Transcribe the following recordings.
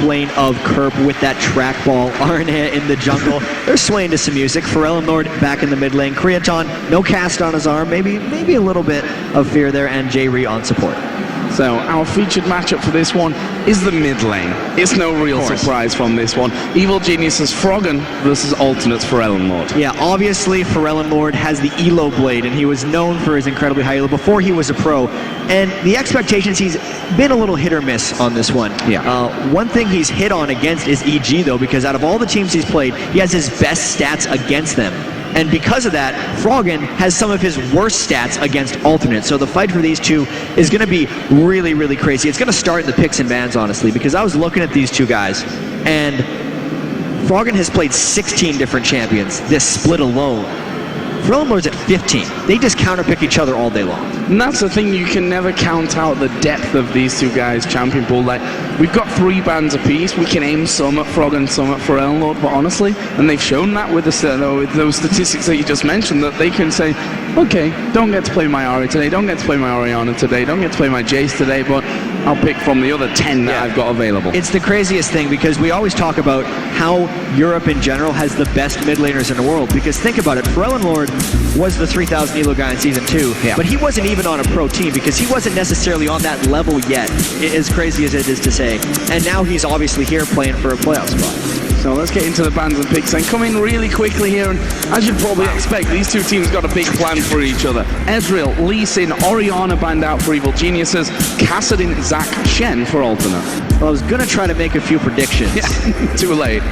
lane of Kerp with that trackball. RNA in the jungle. They're swaying to some music. Pharrell and Lord back in the mid lane. Kriaton, no cast on his arm. Maybe a little bit of fear there, and J-Ree on support. So our featured matchup for this one is the mid lane. It's no real surprise from this one. Evil Geniuses Froggen versus Alternates Pharrell and Lord. Yeah, obviously Pharrell and Lord has the Elo blade, and he was known for his incredibly high Elo before he was a pro. And the expectations, he's been a little hit or miss on this one. Yeah. One thing he's hit on against is EG though, because out of all the teams he's played, he has his best stats against them. And because of that, Froggen has some of his worst stats against Alternate. So the fight for these two is going to be really, really crazy. It's going to start in the picks and bans, honestly, because I was looking at these two guys, and Froggen has played 16 different champions this split alone. Pharrell and Lord's at 15. They just counterpick each other all day long. And that's the thing, you can never count out the depth of these two guys' champion pool. Like, we've got 3 bans apiece. We can aim some at Froggen, some at Pharrell and Lord, but honestly, and they've shown that with those statistics that you just mentioned, that they can say, okay, don't get to play my Ahri today, don't get to play my Orianna today, don't get to play my Jace today, but I'll pick from the other 10 that I've got available. It's the craziest thing, because we always talk about how Europe in general has the best mid laners in the world. Because think about it, Pharrell and Lord was the 3000 Elo guy in Season 2, but he wasn't even on a pro team because he wasn't necessarily on that level yet, as crazy as it is to say. And now he's obviously here playing for a playoff spot. So let's get into the bans and picks and come in really quickly here, and as you'd probably expect, these two teams got a big plan for each other. Ezreal, Lee Sin, Orianna banned out for Evil Geniuses, Kassadin, Zac, Shen for Alternate. Well, I was going to try to make a few predictions. Yeah, too late.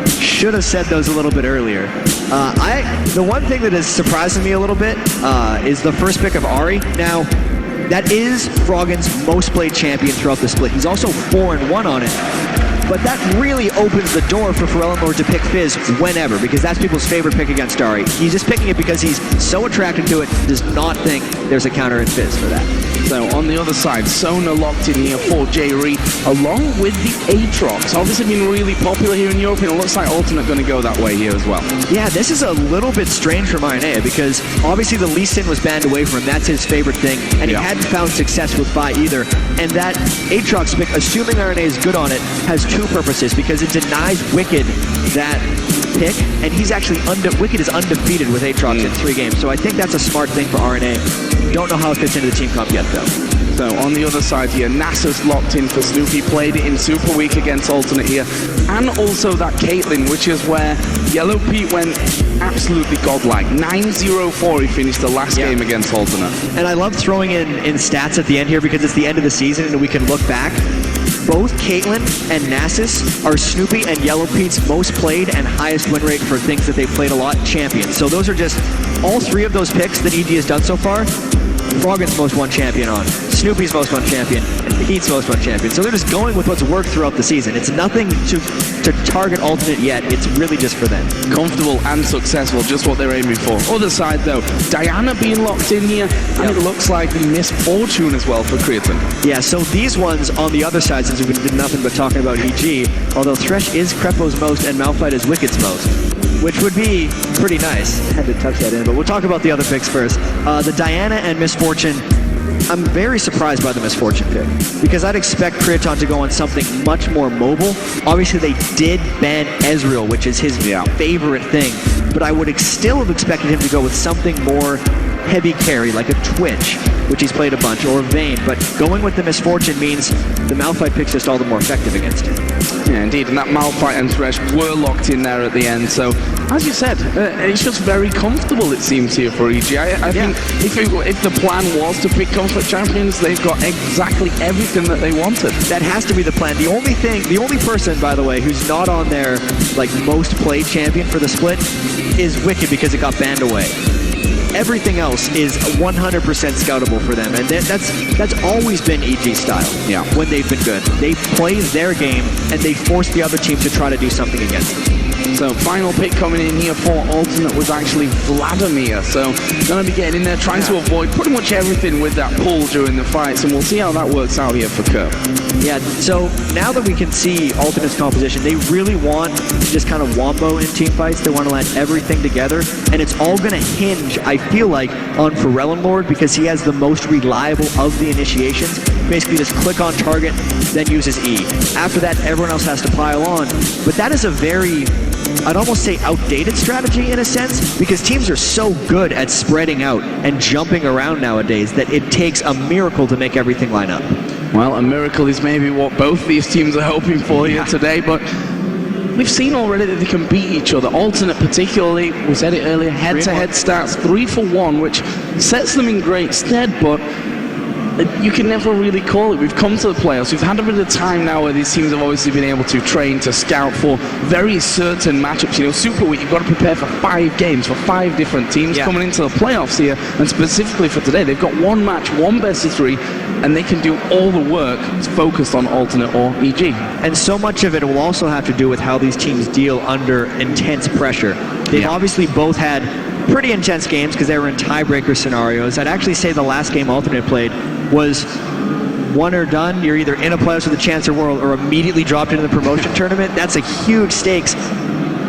Should have said those a little bit earlier. The one thing that is surprising me a little bit is the first pick of Ahri. Now, that is Froggen's most played champion throughout the split. He's also 4-1 on it. But that really opens the door for Pharrell and Lord to pick Fizz whenever, because that's people's favorite pick against Ahri. He's just picking it because he's so attracted to it, does not think there's a counter in Fizz for that. So on the other side, Sona locked in here for J-Ree, along with the Aatrox. Obviously been really popular here in Europe, and it looks like Alternate going to go that way here as well. Yeah, this is a little bit strange for RNA, because obviously the Lee Sin was banned away from him. That's his favorite thing, and he hadn't found success with Vi either. And that Aatrox pick, assuming RNA is good on it, has 2 purposes, because it denies Wicked that pick, and he's actually Wicked is undefeated with Aatrox in 3 games. So I think that's a smart thing for RNA. Don't know how it fits into the team comp yet, though. So on the other side here, Nasus locked in for Snoopy, played it in Super Week against Alternate here, and also that Caitlyn, which is where Yellow Pete went absolutely godlike. 9-0-4 he finished the last game against Alternate. And I love throwing in stats at the end here, because it's the end of the season and we can look back. Both Caitlyn and Nasus are Snoopy and Yellow Pete's most played and highest win rate for things that they've played a lot champions. So those are just all 3 of those picks that EG has done so far. Froggen's most won champion on, Snoopy's most won champion, and Pete's most won champion. So they're just going with what's worked throughout the season. It's nothing to target Alternate yet. It's really just for them. Comfortable and successful, just what they're aiming for. Other side though, Diana being locked in here, and it looks like the misfortune as well for Kriaton. Yeah, so these ones on the other side, since we did nothing but talking about EG, although Thresh is Crepo's most and Malphite is Wicked's most, which would be pretty nice. I had to touch that in, but we'll talk about the other picks first. The Diana and Misfortune, I'm very surprised by the Misfortune pick, because I'd expect Kriaton to go on something much more mobile. Obviously, they did ban Ezreal, which is his favorite thing, but I would still have expected him to go with something more heavy carry, like a Twitch, which he's played a bunch, or Vayne, but going with the Misfortune means the Malphite pick's just all the more effective against him. Yeah, indeed, and that Malphite and Thresh were locked in there at the end, so as you said, it's just very comfortable, it seems, here for EG. I think if the plan was to pick comfort champions, they've got exactly everything that they wanted. That has to be the plan. The only person, by the way, who's not on their most played champion for the split is Wicked, because it got banned away. Everything else is 100% scoutable for them, and that's always been EG style. Yeah. When they've been good, they play their game and they force the other team to try to do something against them. So final pick coming in here for Alternate was actually Vladimir. So going to be getting in there, trying to avoid pretty much everything with that pull during the fights, and we'll see how that works out here for Kerp. Yeah, so now that we can see Alternate's composition, they really want to just kind of wombo in team fights. They want to land everything together, and it's all going to hinge, I feel like, on Lord because he has the most reliable of the initiations. Basically just click on target, then uses E. After that, everyone else has to pile on. But that is a very, I'd almost say outdated strategy in a sense, because teams are so good at spreading out and jumping around nowadays that it takes a miracle to make everything line up. Well, a miracle is maybe what both these teams are hoping for here today, but we've seen already that they can beat each other. Alternate particularly, we said it earlier, head-to-head stats 3-for-1, which sets them in great stead, but you can never really call it. We've come to the playoffs. We've had a bit of time now where these teams have obviously been able to train, to scout for very certain matchups. You know, Super Week, you've got to prepare for 5 games, for 5 different teams coming into the playoffs here. And specifically for today, they've got one match, one best of 3, and they can do all the work focused on Alternate or EG. And so much of it will also have to do with how these teams deal under intense pressure. They've obviously both had pretty intense games because they were in tiebreaker scenarios. I'd actually say the last game Alternate played was one or done. You're either in a playoffs with a chance of world or immediately dropped into the promotion tournament. That's a huge stakes.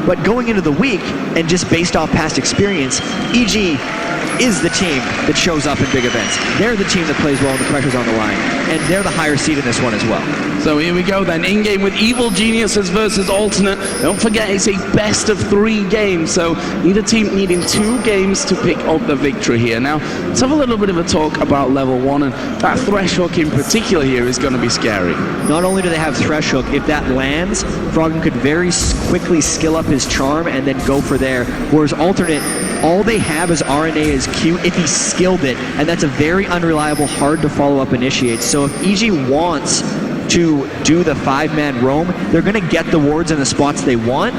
But going into the week, and just based off past experience, EG is the team that shows up in big events. They're the team that plays well when the pressure's on the line. And they're the higher seed in this one as well. So here we go then, in-game with Evil Geniuses versus Alternate. Don't forget, it's a best of 3 games, so either team needing 2 games to pick up the victory here. Now, let's have a little bit of a talk about level 1, and that Thresh Hook in particular here is going to be scary. Not only do they have Thresh Hook, if that lands, Froggen could very quickly skill up his charm and then go for there, whereas Alternate, all they have is RNA as Q if he skilled it, and that's a very unreliable, hard to follow up initiate. So if EG wants to do the 5-man roam, they're going to get the wards in the spots they want.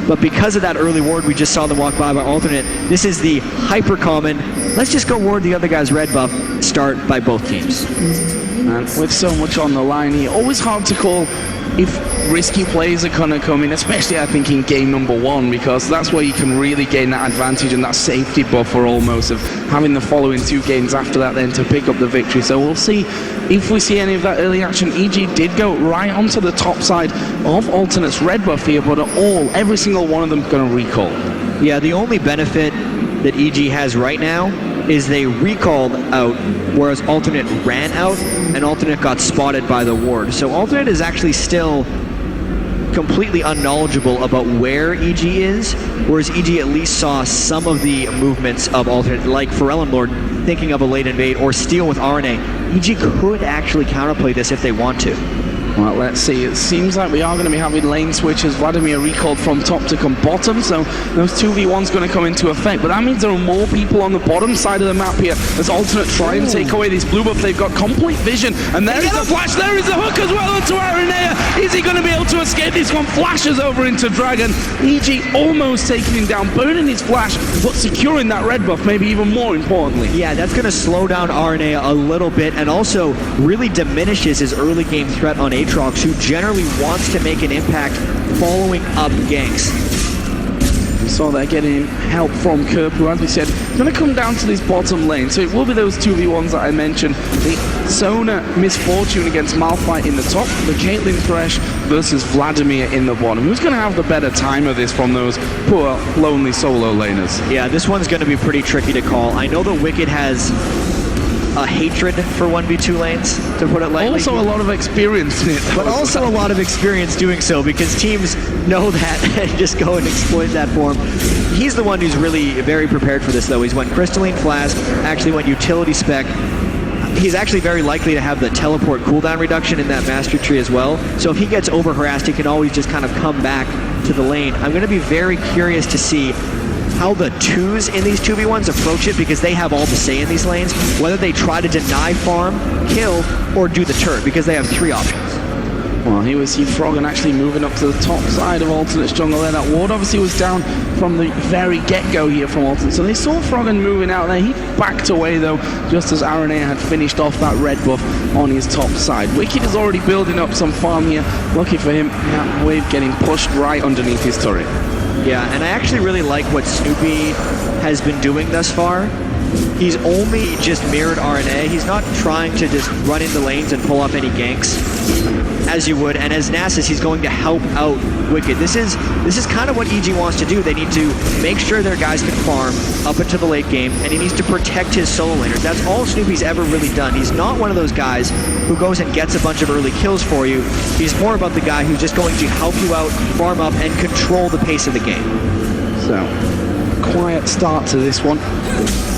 But because of that early ward we just saw them walk by Alternate, this is the hyper common, let's just go ward the other guy's red buff start by both teams. And with so much on the line here, always hard to call if risky plays are going to come in, especially I think in game number 1, because that's where you can really gain that advantage and that safety buffer almost of having the following 2 games after that then to pick up the victory. So we'll see if we see any of that early action. EG did go right onto the top side of Alternate's red buff here, but every single one of them going to recall. Yeah, the only benefit that EG has right now is they recalled out, whereas Alternate ran out, and Alternate got spotted by the ward. So Alternate is actually still completely unknowledgeable about where EG is, whereas EG at least saw some of the movements of Alternate, like Lord thinking of a late invade or steal with RNA. EG could actually counterplay this if they want to. Well, let's see. It seems like we are going to be having lane switches. Vladimir recalled from top to come bottom, so those 2v1's going to come into effect. But that means there are more people on the bottom side of the map here as Alternate try and take away this blue buff. They've got complete vision, and there is the flash. There is the hook as well onto Aranea. Is he going to be able to escape? This one flashes over into Dragon. EG almost taking him down, burning his flash, but securing that red buff, maybe even more importantly. Yeah, that's going to slow down Aranea a little bit, and also really diminishes his early game threat on Aatrox, who generally wants to make an impact following up ganks. We saw that getting help from Kerp, who, as we said, is going to come down to this bottom lane. So it will be those 2v1s that I mentioned. The Sona Misfortune against Malphite in the top, the Caitlyn Thresh versus Vladimir in the bottom. Who's going to have the better time of this from those poor, lonely solo laners? Yeah, this one's going to be pretty tricky to call. I know that Wicked has a hatred for 1v2 lanes, to put it lightly. Also a lot of experience in it. But also a lot of experience doing so, because teams know that and just go and exploit that for him. He's the one who's really very prepared for this, though. He's went Crystalline Flask, actually went Utility Spec. He's actually very likely to have the teleport cooldown reduction in that Mastery Tree as well. So if he gets over-harassed, he can always just kind of come back to the lane. I'm going to be very curious to see how the 2s in these 2v1s approach it, because they have all the say in these lanes, whether they try to deny farm, kill, or do the turret, because they have 3 options. Well, here we see Froggen actually moving up to the top side of Alternate's jungle there. That ward obviously was down from the very get-go here from Alternate, so they saw Froggen moving out there. He backed away though, just as Aranea had finished off that red buff on his top side. Wicked is already building up some farm here. Lucky for him, that wave getting pushed right underneath his turret. Yeah, and I actually really like what Snoopy has been doing thus far. He's only just mirrored RNA. He's not trying to just run into lanes and pull off any ganks as you would. And as Nasus, he's going to help out Wicked. This is kind of what EG wants to do. They need to make sure their guys can farm up into the late game, and he needs to protect his solo laners. That's all Snoopy's ever really done. He's not one of those guys who goes and gets a bunch of early kills for you. He's more about the guy who's just going to help you out, farm up, and control the pace of the game. So, quiet start to this one.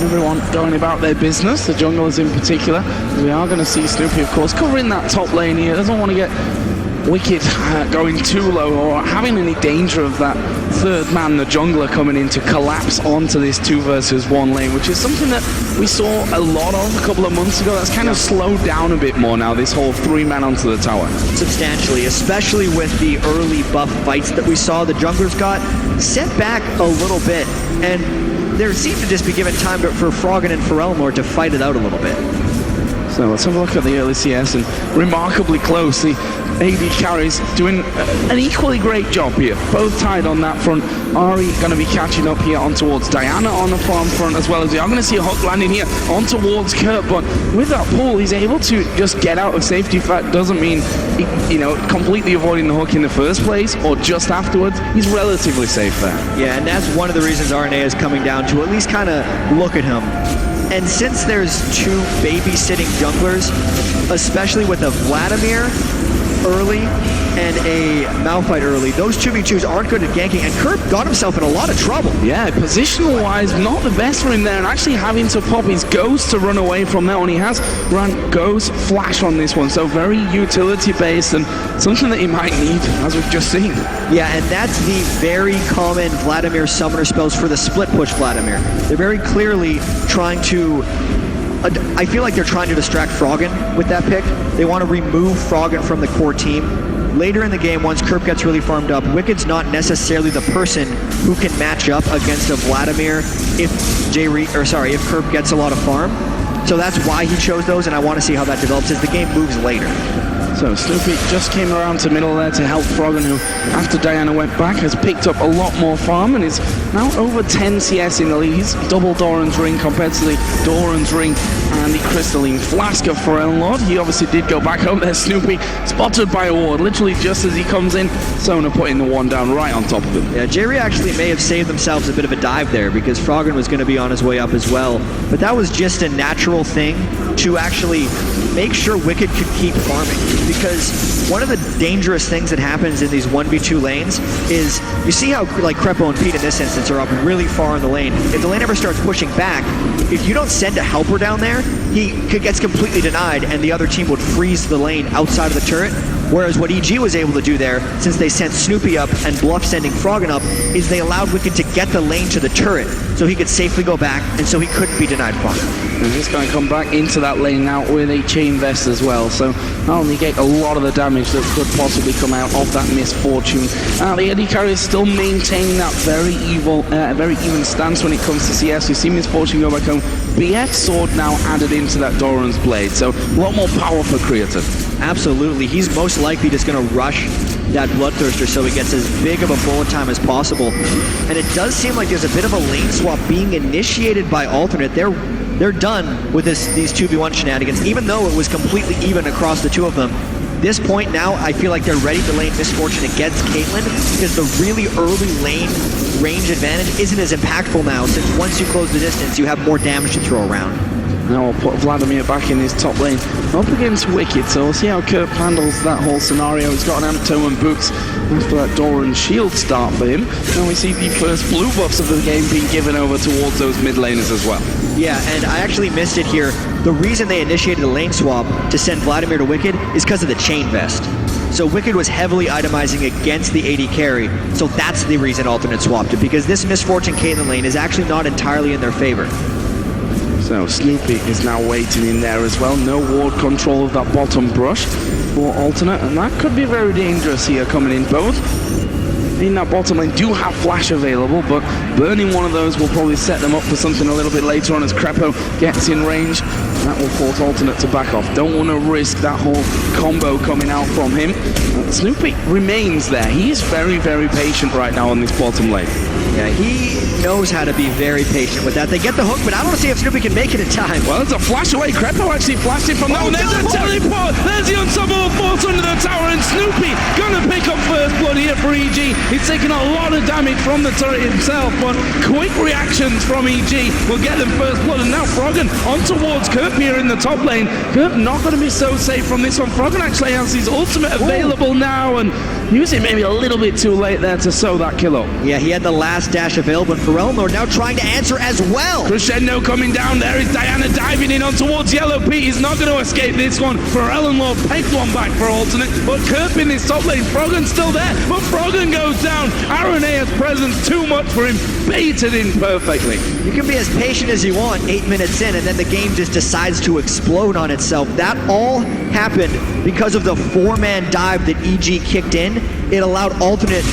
Everyone going about their business, the junglers in particular. We are going to see Snoopy, of course, covering that top lane here. Doesn't want to get Wicked going too low or having any danger of that third man, the jungler, coming in to collapse onto this 2 versus 1 lane, which is something that we saw a lot of a couple of months ago. That's kind of slowed down a bit more now, this whole 3-man onto the tower. Substantially, especially with the early buff fights that we saw. The junglers got set back a little bit, and there seemed to just be given time for Froggen and Elmore to fight it out a little bit. So let's have a look at the early CS, and remarkably close. The AD carries doing an equally great job here. Both tied on that front. Ari going to be catching up here on towards Diana on the farm front, as well as we are going to see a hook landing here on towards Kurt. But with that pull, he's able to just get out of safety. That doesn't mean, you know, completely avoiding the hook in the first place or just afterwards. He's relatively safe there. Yeah, and that's one of the reasons RNA is coming down to at least kind of look at him. And since there's 2 babysitting junglers, especially with a Vladimir early and a Malphite early, those 2v2s aren't good at ganking, and Kurt got himself in a lot of trouble. Yeah, positional-wise, not the best for him there, and actually having to pop his Ghost to run away from that one. He has run Ghost Flash on this one, so very utility-based and something that he might need, as we've just seen. Yeah, and that's the very common Vladimir summoner spells for the split push Vladimir. They're very clearly trying to... I feel like they're trying to distract Froggen with that pick. They want to remove Froggen from the core team. Later in the game, once Kerp gets really farmed up, Wicked's not necessarily the person who can match up against a Vladimir if Kerp gets a lot of farm. So that's why he chose those, and I want to see how that develops as the game moves later. So Snoopy just came around to middle there to help Froggen, who, after Diana went back, has picked up a lot more farm and is now over 10 CS in the lead. He's double Doran's Ring compared to the Doran's Ring and the Crystalline Flask of Lord. He obviously did go back home there. Snoopy spotted by a ward, literally just as he comes in. Sona putting the one down right on top of him. Yeah, Jerry actually may have saved themselves a bit of a dive there because Froggen was going to be on his way up as well. But that was just a natural thing to actually make sure Wicked could keep farming. Because one of the dangerous things that happens in these 1v2 lanes is, you see how like Crepo and Pete in this instance are up really far in the lane. If the lane ever starts pushing back, if you don't send a helper down there, he gets completely denied and the other team would freeze the lane outside of the turret. Whereas what EG was able to do there, since they sent Snoopy up and bluff sending Froggen up, is they allowed Wicked to get the lane to the turret so he could safely go back and so he couldn't be denied Froggen. And he's going to come back into that lane now with a chain vest as well, so that'll negate a lot of the damage that could possibly come out of that misfortune. The AD carry is still maintaining that very even stance when it comes to CS. You see Misfortune go back home. BX Sword now added into that Doran's Blade, so a lot more power for Creative. Absolutely. He's most likely just going to rush that Bloodthirster so he gets as big of a bullet time as possible. And it does seem like there's a bit of a lane swap being initiated by Alternate. They're done with these 2v1 shenanigans, even though it was completely even across the two of them. This point now, I feel like they're ready to lane Misfortune against Caitlyn because the really early lane range advantage isn't as impactful now, since once you close the distance, you have more damage to throw around. Now we'll put Vladimir back in his top lane, up against Wicked, so we'll see how Kurt handles that whole scenario. He's got an Amto and boots after that Doran shield start for him. Now we see the first blue buffs of the game being given over towards those mid laners as well. Yeah, and I actually missed it here. The reason they initiated a lane swap to send Vladimir to Wicked is because of the chain vest. So Wicked was heavily itemizing against the AD carry, so that's the reason Alternate swapped it, because this Misfortune Caitlyn lane is actually not entirely in their favor. So Snoopy is now waiting in there as well. No ward control of that bottom brush for Alternate, and that could be very dangerous here coming in. Both in that bottom lane do have flash available, but burning one of those will probably set them up for something a little bit later on as Crepo gets in range. That will force Alternate to back off. Don't want to risk that whole combo coming out from him. Snoopy remains there. He is very, very patient right now on this bottom lane. Yeah, he knows how to be very patient with that. They get the hook, but I don't see if Snoopy can make it in time. Well, there's a flash away. Crepo actually flashed it from that one. There's a teleport. There's the unstoppable force under the tower, and Snoopy gonna pick up first blood here for EG. He's taking a lot of damage from the turret himself, but quick reactions from EG will get them first blood. And now Froggen on towards Kurt here in the top lane. Kurt not gonna be so safe from this one. Froggen actually has his ultimate available now, and using maybe a little bit too late there to sew that kill up. Yeah, he had the last dash available, and Pharrell now trying to answer as well. Crescendo coming down. There is Diana diving in on towards Yellow Pete. He's not going to escape this one. Pharrell pegged one back for alternate, but Kirp in his top lane. Froggen's still there, but Froggen goes down. Arenea's presence too much for him. Baited in perfectly. You can be as patient as you want 8 minutes in, and then the game just decides to explode on itself. That all happened because of the 4-man dive that EG kicked in. It allowed alternate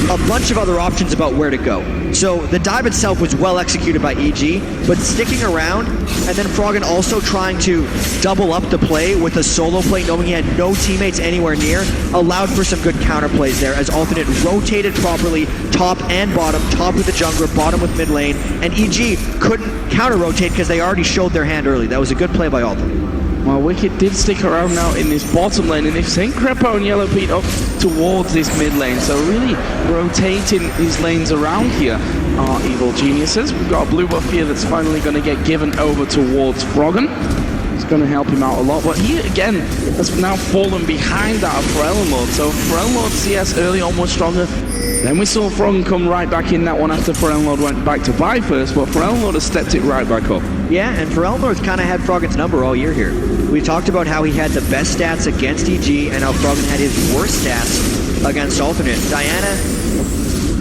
a bunch of other options about where to go. So the dive itself was well executed by EG, but sticking around, and then Froggen also trying to double up the play with a solo play, knowing he had no teammates anywhere near, allowed for some good counter plays there as alternate rotated properly, top and bottom, top with the jungler, bottom with mid lane, and EG couldn't counter rotate because they already showed their hand early. That was a good play by alternate. Well, Wicked did stick around now in this bottom lane, and they've sent Crepo and Yellow Pete up towards this mid lane, so really rotating these lanes around here are Evil Geniuses. We've got a blue buff here that's finally going to get given over towards Froggen. It's going to help him out a lot, but he again has now fallen behind that of Pharrell. So Pharrell CS early on was stronger. Then we saw Froggen come right back in that one after Pharrell went back to buy first, but Pharrell has stepped it right back up. Yeah, and Pharrell kind of had Froggen's number all year here. We talked about how he had the best stats against EG and how Froggen had his worst stats against alternate. Diana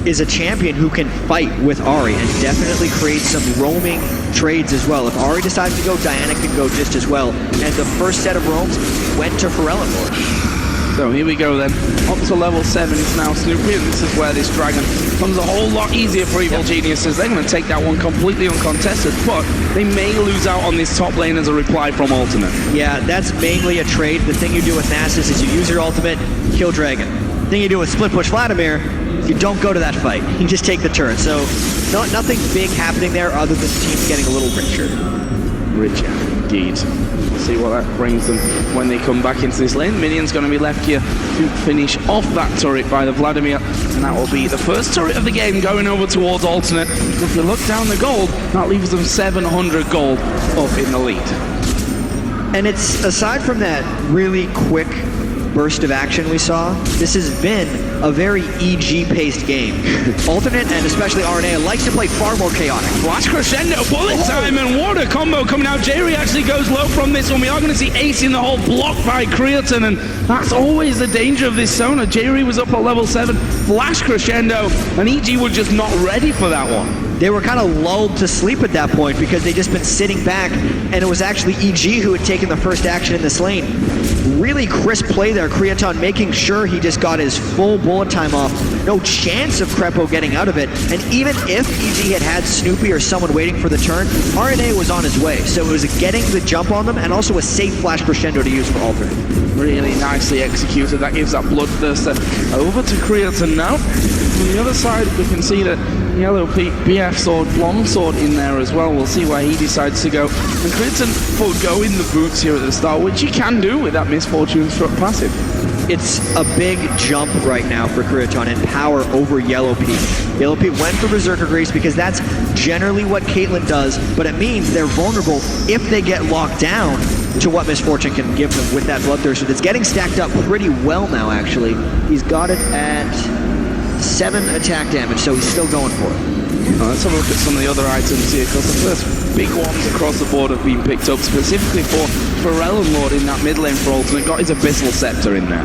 is a champion who can fight with Ahri and definitely create some roaming trades as well. If Ahri decides to go, Diana can go just as well. And the first set of roams went to Pharrell. So here we go then, up to level 7 is now Snoopy, and this is where this dragon becomes a whole lot easier for Evil Geniuses. They're going to take that one completely uncontested, but they may lose out on this top lane as a reply from ultimate. Yeah, that's mainly a trade. The thing you do with Nasus is you use your ultimate, kill dragon. The thing you do with Split Push Vladimir, you don't go to that fight. You just take the turret. So nothing big happening there other than the team getting a little richer. Richer, indeed. We'll see what that brings them when they come back into this lane. Minion's going to be left here to finish off that turret by the Vladimir, and that will be the first turret of the game going over towards alternate. If you look down the gold, that leaves them 700 gold up in the lead. And it's, aside from that really quick burst of action we saw, this has been a very EG-paced game. Alternate, and especially RNA, likes to play far more chaotic. Flash Crescendo, bullet time, and what a combo coming out. Jerry actually goes low from this one. We are going to see Ace in the hole blocked by Creaton, and that's always the danger of this Sona. Jerry was up at level 7, Flash Crescendo, and EG were just not ready for that one. They were kind of lulled to sleep at that point because they'd just been sitting back, and it was actually EG who had taken the first action in this lane. Really crisp play there, Creaton making sure he just got his full bullet time off. No chance of Crepo getting out of it, and even if EG had Snoopy or someone waiting for the turn, RNA was on his way, so it was getting the jump on them and also a safe Flash Crescendo to use for alternate. Really nicely executed. That gives that Bloodthirster over to Creaton now. On the other side, we can see that Yellow Pete, BF Sword, Blonde Sword in there as well. We'll see where he decides to go. And Creaton forgoing the boots here at the start, which he can do with that Misfortune Struck passive. It's a big jump right now for Creaton in power over Yellow Pete. Yellow Pete went for Berserker Grease because that's generally what Caitlyn does, but it means they're vulnerable if they get locked down to what Misfortune can give them with that Bloodthirster. That's getting stacked up pretty well now, actually. He's got it at 7 attack damage, so he's still going for it. Let's have a look at some of the other items here, because the first big ones across the board have been picked up specifically for Pharrell in that mid lane for alternate. Got his Abyssal Scepter in there.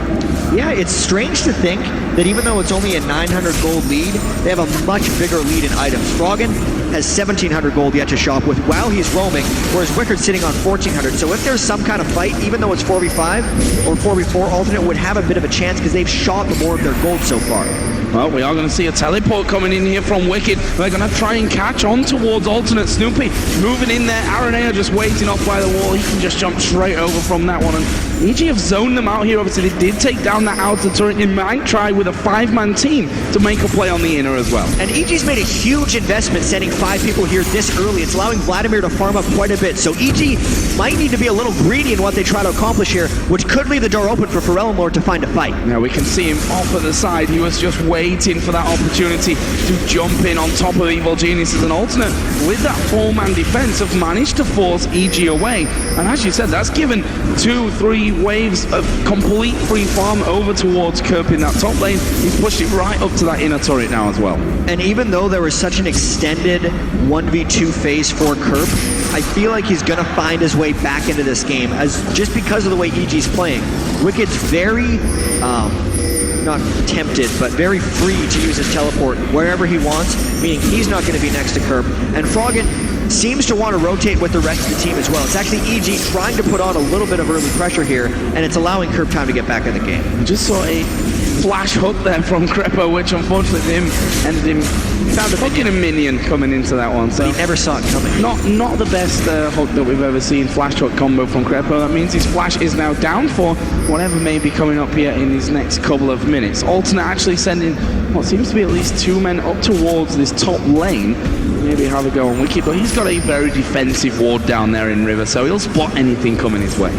Yeah, it's strange to think that even though it's only a 900 gold lead, they have a much bigger lead in items. Froggen has 1700 gold yet to shop with while he's roaming, whereas Wickard's sitting on 1400. So if there's some kind of fight, even though it's 4v5 or 4v4, alternate would have a bit of a chance because they've shot more of their gold so far. Well, we are going to see a teleport coming in here from Wicked. They're going to try and catch on towards alternate. Snoopy moving in there. Aranea just waiting off by the wall. He can just jump straight over from that one. And EG have zoned them out here. Obviously, they did take down that outer turret. They might try with a 5-man team to make a play on the inner as well. And EG's made a huge investment sending 5 people here this early. It's allowing Vladimir to farm up quite a bit. So EG might need to be a little greedy in what they try to accomplish here, which could leave the door open for Pharrell to find a fight. Now we can see him off at the side. He was just waiting for that opportunity to jump in on top of Evil Geniuses, and alternate with that 4-man defense have managed to force EG away. And as you said, that's given 2-3 waves of complete free farm over towards Kerp in that top lane. He's pushed it right up to that inner turret now as well. And even though there was such an extended 1v2 phase for Kerp, I feel like he's gonna find his way back into this game, as just because of the way EG's playing. Wicked's very, not tempted, but very free to use his teleport wherever he wants, meaning he's not gonna be next to Kerp. And Froggen seems to want to rotate with the rest of the team as well. It's actually EG trying to put on a little bit of early pressure here, and it's allowing Kerp time to get back in the game. I just saw a flash hook there from Crepo, which unfortunately ended him found a fucking a minion coming into that one. So he never saw it coming. Not the best hook that we've ever seen. Flash hook combo from Crepo. That means his flash is now down for whatever may be coming up here in these next couple of minutes. Alternate actually sending what seems to be at least 2 men up towards this top lane. Maybe have a go on Wicked, but he's got a very defensive ward down there in River, so he'll spot anything coming his way.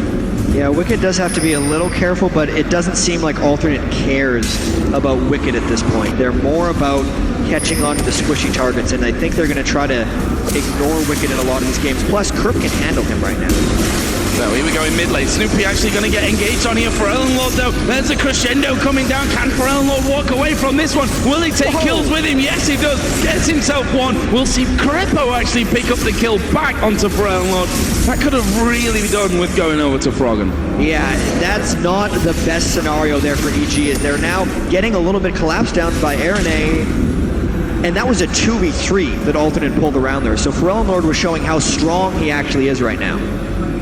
Yeah, Wicked does have to be a little careful, but it doesn't seem like Alternate cares about Wicked at this point. They're more about catching on to the squishy targets, and I think they're going to try to ignore Wicked in a lot of these games. Plus, Kerp can handle him right now. So here we go in mid lane. Snoopy actually going to get engaged on here for Ellenlord though. There's a crescendo coming down. Can Ellenlord walk away from this one? Will he take kills with him? Yes, he does. Gets himself one. We'll see Crepo actually pick up the kill back onto Ellenlord. That could have really done with going over to Froggen. Yeah, that's not the best scenario there for EG, as they're now getting a little bit collapsed down by Arene. And that was a 2v3 that Alternate pulled around there. So Ellenlord was showing how strong he actually is right now.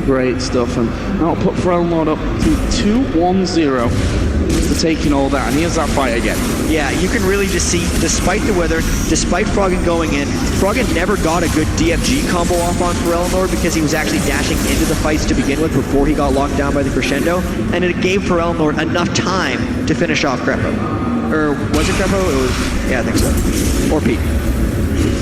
Great stuff, and that'll put Ellenlord up to 2-1-0 for taking all that, and here's that fight again. Yeah, you can really just see, despite the weather, despite Froggen going in, Froggen never got a good DFG combo off on Ellenlord because he was actually dashing into the fights to begin with before he got locked down by the crescendo, and it gave Ellenlord enough time to finish off Crepo. Or was it Crepo? It was, yeah, I think so. Or Pete.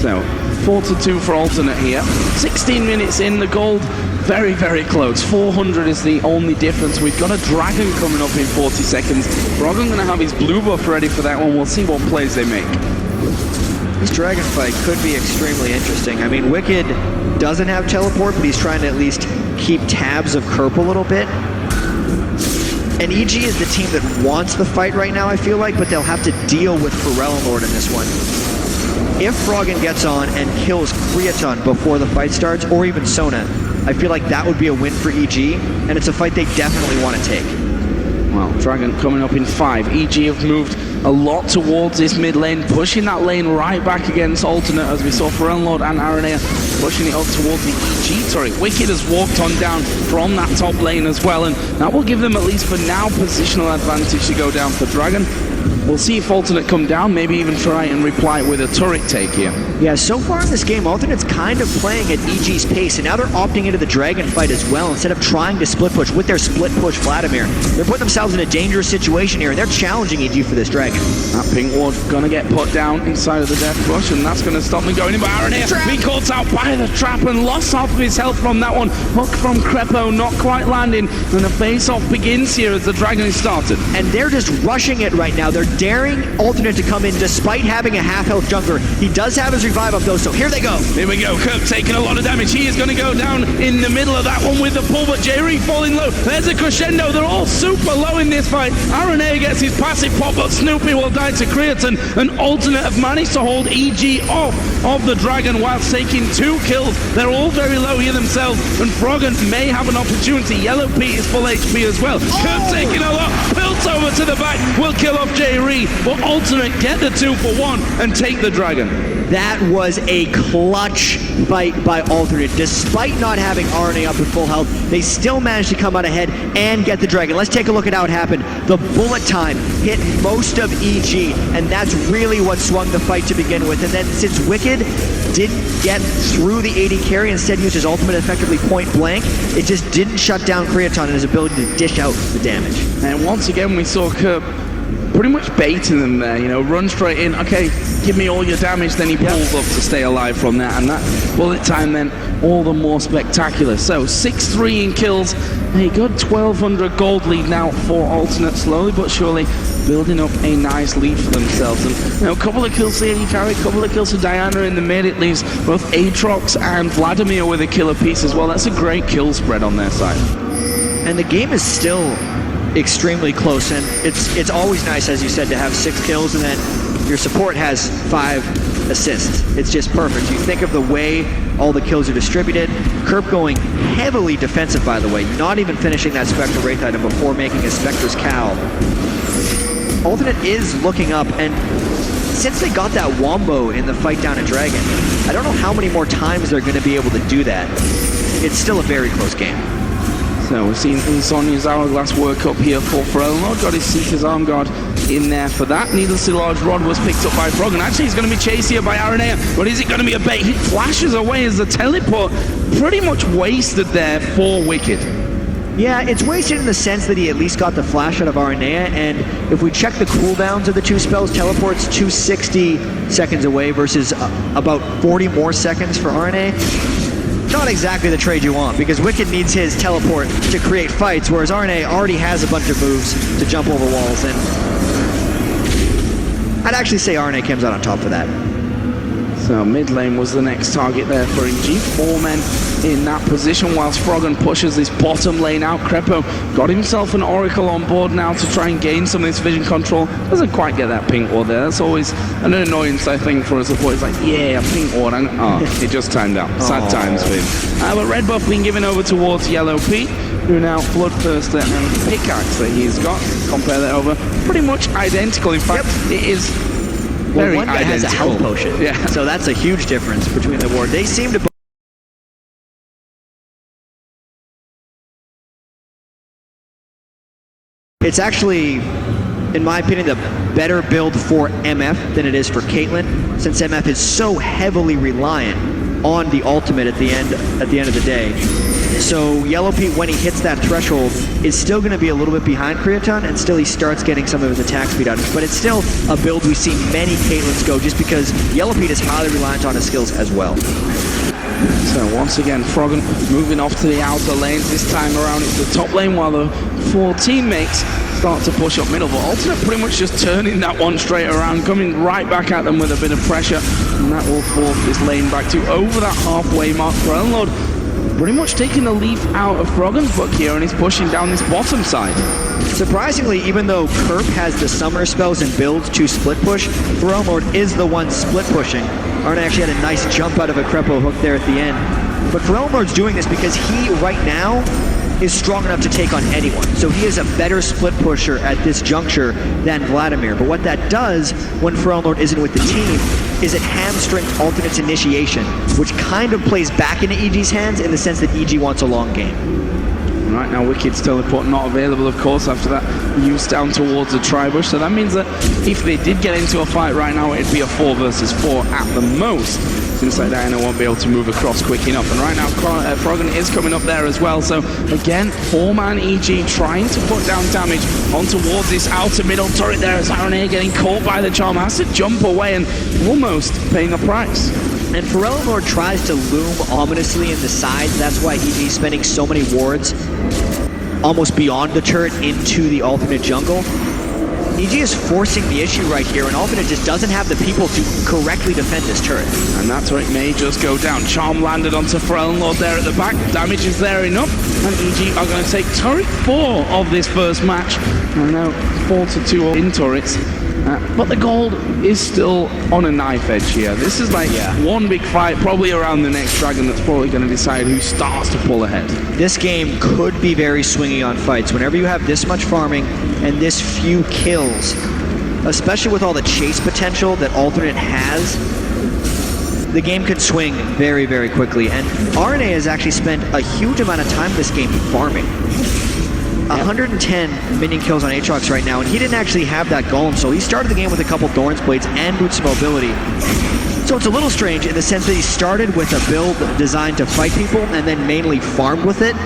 So, 4-2 for Alternate here. 16 minutes in, the gold very, very close. 400 is the only difference. We've got a dragon coming up in 40 seconds. Froggen going to have his blue buff ready for that one. We'll see what plays they make. This dragon fight could be extremely interesting. I mean, Wicked doesn't have teleport, but he's trying to at least keep tabs of Kerp a little bit. And EG is the team that wants the fight right now, I feel like, but they'll have to deal with Ellenlord in this one. If Froggen gets on and kills Creaton before the fight starts, or even Sona, I feel like that would be a win for EG, and it's a fight they definitely want to take. Well, Dragon coming up in 5. EG have moved a lot towards this mid lane, pushing that lane right back against Alternate, as we saw Ellenlord and Aranea pushing it up towards the EG turret. Wicked has walked on down from that top lane as well, and that will give them, at least for now, positional advantage to go down for Dragon. We'll see if Alternate come down, maybe even try and reply with a turret take here. Yeah, so far in this game, Alternate's kind of playing at EG's pace, and now they're opting into the Dragon fight as well, instead of trying to split push with their split push Vladimir. They're putting themselves in a dangerous situation here, and they're challenging EG for this Dragon. That pink ward gonna get put down inside of the death rush, and that's gonna stop them going in. But Aranea being caught out by the trap and lost half of his health from that one. Hook from Crepo not quite landing, and the face-off begins here as the Dragon is started. And they're just rushing it right now. They're daring Alternate to come in despite having a half-health jungler. He does have his revive up though, so here they go. Here we go, Kerp taking a lot of damage. He is going to go down in the middle of that one with the pull, but Jerry falling low. There's a crescendo. They're all super low in this fight. Aranea gets his passive pop, but Snoopy will die to Creaton, and Alternate have managed to hold EG off of the Dragon whilst taking 2 kills. They're all very low here themselves, and Froggen may have an opportunity. Yellow Pete is full HP as well. Kerp taking a lot. Built over to the back. Will kill off Jerry, but Alternate get the 2-for-1 and take the Dragon. That was a clutch fight by Alternate. Despite not having RNA up at full health, they still managed to come out ahead and get the Dragon. Let's take a look at how it happened. The bullet time hit most of EG, and that's really what swung the fight to begin with. And then since Wicked didn't get through the AD carry, instead used his ultimate effectively point blank, it just didn't shut down Creaton and his ability to dish out the damage. And once again we saw Kerp pretty much baiting them there, you know, run straight in, okay, give me all your damage, then he pulls up to stay alive from that, and that bullet time then all the more spectacular. So 6-3 in kills, a good 1,200 gold lead now for Alternate, slowly but surely building up a nice lead for themselves. And you know, a couple of kills to AD carry, a couple of kills to Diana in the mid. It leaves both Aatrox and Vladimir with a kill apiece as well. That's a great kill spread on their side. And the game is still extremely close, and it's always nice, as you said, to have 6 kills and then your support has 5 assists. It's just perfect. You think of the way all the kills are distributed. Kerp going heavily defensive, by the way, not even finishing that Spectre Wraith item before making a Spectre's Cowl. Alternate is looking up, and since they got that Wombo in the fight down at Dragon, I don't know how many more times they're going to be able to do that. It's still a very close game. So we've seen Insomnia's Hourglass work up here for Elnor. Got his Seeker's Arm Guard in there for that. Needlessly large rod was picked up by Frog, and actually he's going to be chased here by Aranea. But is it going to be a bait? He flashes away as the teleport pretty much wasted there for Wicked. Yeah, it's wasted in the sense that he at least got the flash out of Aranea, and if we check the cooldowns of the 2 spells, teleport's 260 seconds away versus about 40 more seconds for Aranea. Not exactly the trade you want, because Wicked needs his teleport to create fights, whereas Aranea already has a bunch of moves to jump over walls, and I'd actually say Aranea comes out on top for that. So mid lane was the next target there for EG. 4 men in that position whilst Froggen pushes this bottom lane out. Crepo got himself an Oracle on board now to try and gain some of this vision control. Doesn't quite get that pink ward there. That's always an annoyance, I think, for a support. It's like, yeah, pink ward. It just timed out. Sad times for him. But red buff being given over towards Yellow Pete, who now Bloodthirster and Pickaxe that he's got. Compare that over. Pretty much identical. In fact, it is very one guy identical. has a health potion. Yeah. So that's a huge difference between the ward. They seem to... It's actually, in my opinion, the better build for MF than it is for Caitlyn, since MF is so heavily reliant on the ultimate at the end of the day. So Yellow Pete, when he hits that threshold, is still going to be a little bit behind Creaton, and still he starts getting some of his attack speed out of it. But it's still a build we've seen many Caitlyn's go, just because Yellow Pete is highly reliant on his skills as well. So once again, Froggen moving off to the outer lanes. This time around it's the top lane while the 4 teammates start to push up middle. But Alternate pretty much just turning that one straight around, coming right back at them with a bit of pressure. And that will force this lane back to over that halfway mark for Elnor. Pretty much taking the leaf out of Froggen's book here, and he's pushing down this bottom side. Surprisingly, even though Kerp has the summoner spells and builds to split push, Ferelmord is the one split pushing. Arna actually had a nice jump out of a Crepo hook there at the end. But Ferelmord's doing this because he, right now, is strong enough to take on anyone. So he is a better split pusher at this juncture than Vladimir. But what that does when Ferelmord isn't with the team is it hamstrings Alternate's initiation, which kind of plays back into EG's hands in the sense that EG wants a long game. Right now, Wicked's teleport not available, of course, after that use down towards the Tribush. So that means that if they did get into a fight right now, it'd be a 4 versus 4 at the most, since that Diana won't be able to move across quick enough. And right now, Froggen is coming up there as well. So again, 4-man EG trying to put down damage on towards this outer middle turret there, as Aranea getting caught by the charm, has to jump away and almost paying a price. And Ferelmord tries to loom ominously in the sides. That's why EG's spending so many wards almost beyond the turret into the alternate jungle. EG is forcing the issue right here, and Alternate just doesn't have the people to correctly defend this turret. And that turret may just go down. Charm landed onto Ferelmord there at the back. Damage is there enough, and EG are going to take turret 4 of this first match. And now 4-2 in turrets. But the gold is still on a knife edge here. This is like one big fight, probably around the next dragon, that's probably going to decide who starts to pull ahead. This game could be very swingy on fights. Whenever you have this much farming and this few kills, especially with all the chase potential that Alternate has, the game could swing very, very quickly. And RNA has actually spent a huge amount of time this game farming. 110 minion kills on Aatrox right now, and he didn't actually have that Golem, so he started the game with a couple Thorns Blades and Boots of Mobility. So it's a little strange in the sense that he started with a build designed to fight people and then mainly farmed with it.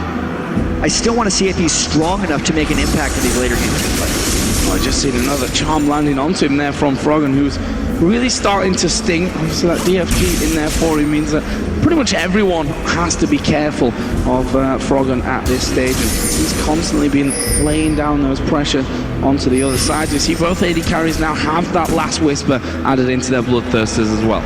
I still want to see if he's strong enough to make an impact in these later games. I just seen another charm landing onto him there from Froggen, who's really starting to sting. Obviously that DFG in there for him means that pretty much everyone has to be careful of Froggen at this stage, and he's constantly been laying down those pressure onto the other side. You see both AD carries now have that last whisper added into their bloodthirsters as well.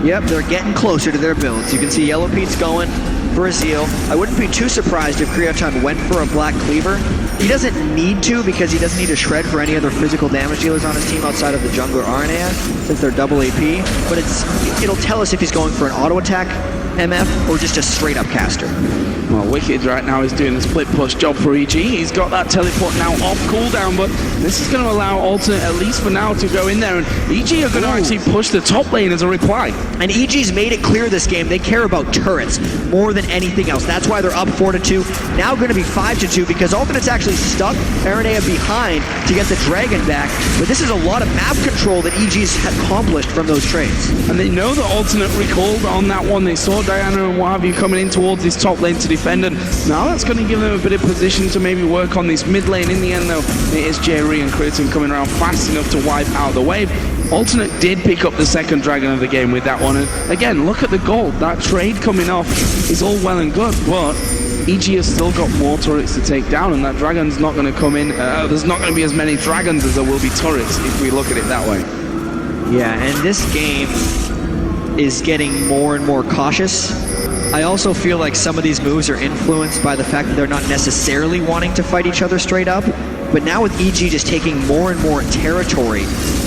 Yep, they're getting closer to their builds. You can see Yellow Pete's going for a Zeal. I wouldn't be too surprised if Kriochan went for a Black Cleaver. He doesn't need to, because he doesn't need to shred for any other physical damage dealers on his team outside of the jungler Arnea, since they're double AP. But it'll tell us if he's going for an auto attack MF or just a straight up caster. Well, Wicked right now is doing the split push job for EG. He's got that teleport now off cooldown, but this is going to allow Alternate, at least for now, to go in there, and EG are going to actually push the top lane as a reply. And EG's made it clear this game, they care about turrets more than anything else. That's why they're up 4-2, now going to be 5-2, because Alternate's actually stuck Aranea behind to get the dragon back, but this is a lot of map control that EG's accomplished from those trades. And they know that Alternate recalled on that one. They saw Diana and what have you coming in towards this top lane to defend, and now that's going to give them a bit of position to maybe work on this mid lane. In the end though, it is Jerry and Kriton coming around fast enough to wipe out the wave. Alternate did pick up the second dragon of the game with that one, and again, look at the gold. That trade coming off is all well and good, but EG has still got more turrets to take down, and that dragon's not going to come in. There's not going to be as many dragons as there will be turrets if we look at it that way. Yeah, and this game is getting more and more cautious. I also feel like some of these moves are influenced by the fact that they're not necessarily wanting to fight each other straight up. But now with EG just taking more and more territory,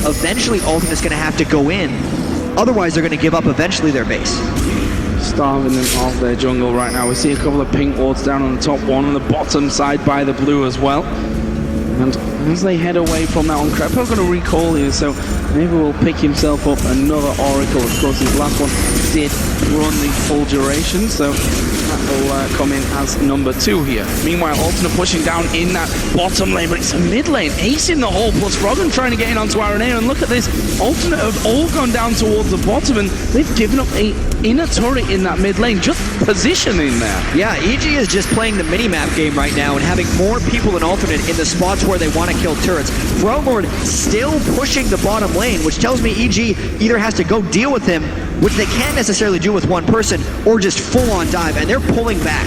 eventually Ultimate's going to have to go in. Otherwise, they're going to give up eventually their base. Starving them off their jungle right now. We see a couple of pink wards down on the top, one on the bottom side by the blue as well. And as they head away from that one, Crepo going to recall here, so maybe we'll pick himself up another Oracle. Of course, his last one did run the full duration, so that will come in as number 2 here. Meanwhile, Alternate pushing down in that bottom lane, but it's a mid lane, acing the hole, plus Froggen trying to get in onto Aranea, and look at this, Alternate have all gone down towards the bottom, and they've given up a inner turret in that mid lane, just positioning there. Yeah, EG is just playing the mini-map game right now and having more people than Alternate in the spots where they want to kill turrets. Froggen still pushing the bottom lane, which tells me EG either has to go deal with him, which they can't necessarily do with one person, or just full-on dive, and they're pulling back.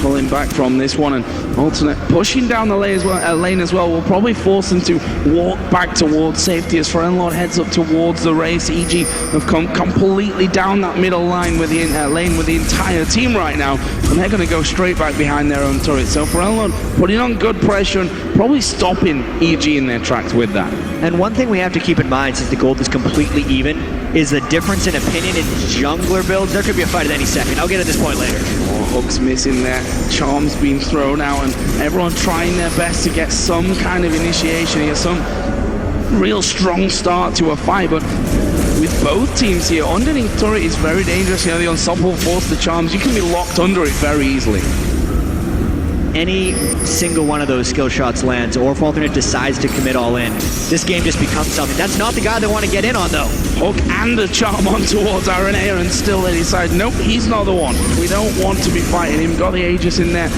Pulling back from this one, and Alternate pushing down the lane as well will probably force them to walk back towards safety as Frenlord heads up towards the race. EG have come completely down that middle line with the lane with the entire team right now, and they're going to go straight back behind their own turret. So Frenlord putting on good pressure and probably stopping EG in their tracks with that. And one thing we have to keep in mind, since the gold is completely even, is the difference in opinion in jungler builds. There could be a fight at any second. I'll get to this point later. Hooks missing there, charms being thrown out, and everyone trying their best to get some kind of initiation here, some real strong start to a fight. But with both teams here, underneath turret is very dangerous. You know, the unstoppable force, the charms, you can be locked under it very easily. Any single one of those skill shots lands, or if Alternate decides to commit all in, this game just becomes something. That's not the guy they want to get in on, though. Hook and the charm on towards Aranea, and still they decide, nope, he's not the one. We don't want to be fighting him. Got the Aegis in there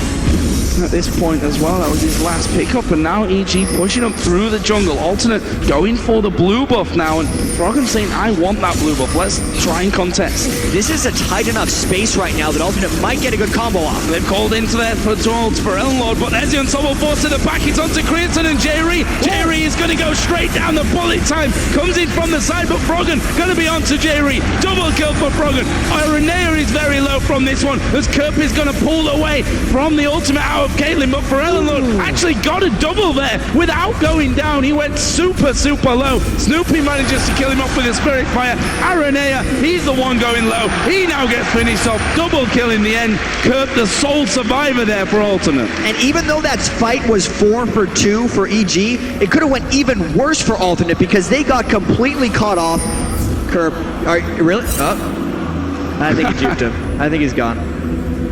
at this point as well. That was his last pickup, and now EG pushing up through the jungle. Alternate going for the blue buff now, and Froggen saying, I want that blue buff. Let's try and contest. This is a tight enough space right now that Alternate might get a good combo off. They've called into there for Elnlord, but there's the unstoppable force to the back. It's onto Kriton and Jerry. Jerry is going to go straight down. The bullet time comes in from the side, but Froggen going to be onto Jerry. Double kill for Froggen. Aranea is very low from this one, as Kerp is going to pull away from the ultimate out of Caitlyn, but Elnlord actually got a double there without going down. He went super low. Snoopy manages to kill him off with a Spirit Fire. Aranea, he's the one going low. He now gets finished off. Double kill in the end. Kerp, the sole survivor there for Alternate. And even though that fight was 4-for-2 for EG, it could have went even worse for Alternate because they got completely caught off. Kerp, really? Oh, I think he juked him. I think he's gone.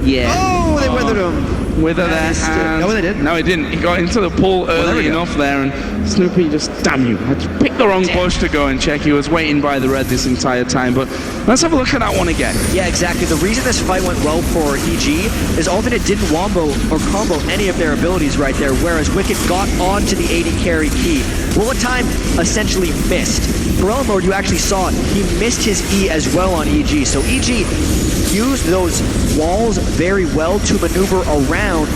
Yeah. Oh, they weathered him. Wither there. And no, they didn't. No, he didn't. He got into the pool early enough there, and Snoopy just, damn you. I just picked the wrong bush to go and check. He was waiting by the red this entire time, but let's have a look at that one again. Yeah, exactly. The reason this fight went well for EG is Alternate didn't wombo or combo any of their abilities right there, whereas Wicked got onto the AD carry key. Bullet Time essentially missed. For Elmord, you actually saw it. He missed his E as well on EG, so EG used those walls very well to maneuver around,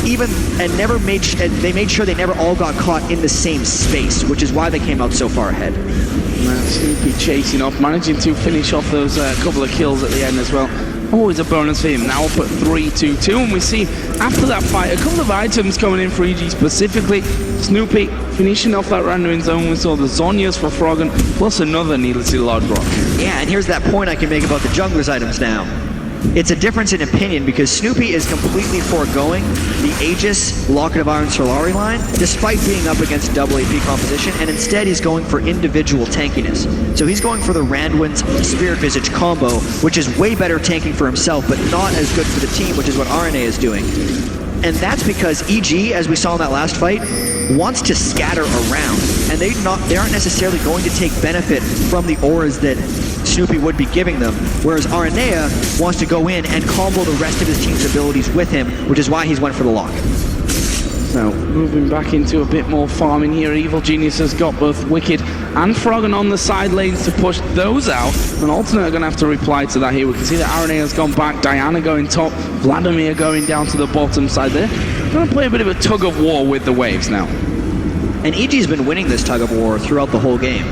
even and they made sure they never all got caught in the same space, which is why they came out so far ahead. Snoopy chasing off, managing to finish off those couple of kills at the end as well. Always a bonus for him. Now up at 3-2-2, and we see after that fight a couple of items coming in for EG specifically. Snoopy finishing off that random zone. We saw the Zhonya's for Froggen, plus another needlessly large rock. Yeah, and here's that point I can make about the jungler's items now. It's a difference in opinion because Snoopy is completely foregoing the Aegis Locket of Iron Solari line despite being up against double AP composition, and instead he's going for individual tankiness. So he's going for the Randwin's Spirit Visage combo, which is way better tanking for himself but not as good for the team, which is what RNA is doing. And that's because EG, as we saw in that last fight, wants to scatter around, and they aren't necessarily going to take benefit from the auras that Snoopy would be giving them, whereas Aranea wants to go in and combo the rest of his team's abilities with him, which is why he's went for the lock. So, moving back into a bit more farming here, Evil Genius has got both Wicked and Froggen on the side lanes to push those out, and Alternate are going to have to reply to that here. We can see that Aranea has gone back, Diana going top, Vladimir going down to the bottom side there. Going to play a bit of a tug of war with the waves now. And EG's been winning this tug of war throughout the whole game.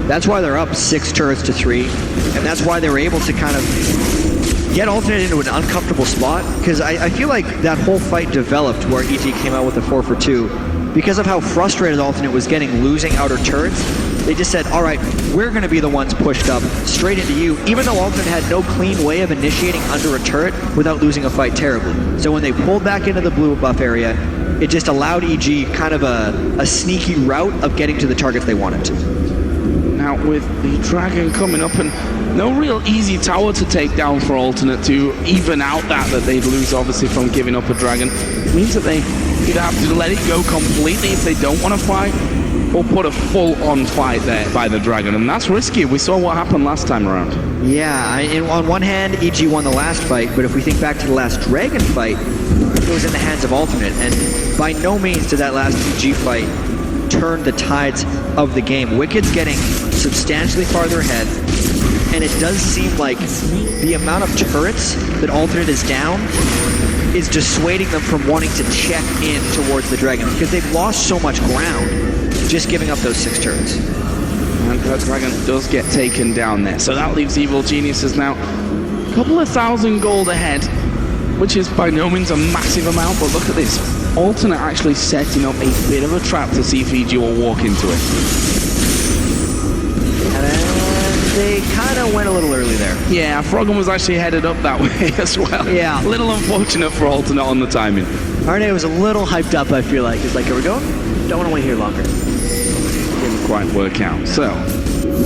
That's why they're up 6 turrets to 3, and that's why they were able to kind of get Alternate into an uncomfortable spot, because I feel like that whole fight developed where EG came out with a 4-for-2 because of how frustrated Alternate was getting losing outer turrets. They just said, all right, we're going to be the ones pushed up straight into you, even though Alternate had no clean way of initiating under a turret without losing a fight terribly. So when they pulled back into the blue buff area, it just allowed EG kind of a sneaky route of getting to the targets they wanted to. Now with the Dragon coming up, and no real easy tower to take down for Alternate to even out that they'd lose obviously from giving up a Dragon. It means that they either have to let it go completely if they don't want to fight, or put a full-on fight there by the Dragon, and that's risky. We saw what happened last time around. Yeah, on one hand, EG won the last fight, but if we think back to the last Dragon fight, it was in the hands of Alternate, and by no means did that last EG fight turn the tides of the game. Wicked's getting substantially farther ahead, and it does seem like the amount of turrets that Alternate is down is dissuading them from wanting to check in towards the Dragon, because they've lost so much ground just giving up those 6 turrets. And that Dragon does get taken down there, so that leaves Evil Geniuses now a couple of 1,000 gold ahead, which is by no means a massive amount, but look at this. Alternate actually setting up a bit of a trap to see if EG will walk into it. And they kind of went a little early there. Yeah, Froggen was actually headed up that way as well. Yeah. A little unfortunate for Alternate on the timing. Arne was a little hyped up, I feel like. He's like, here we go. Don't want to wait here longer. Didn't quite work out. So,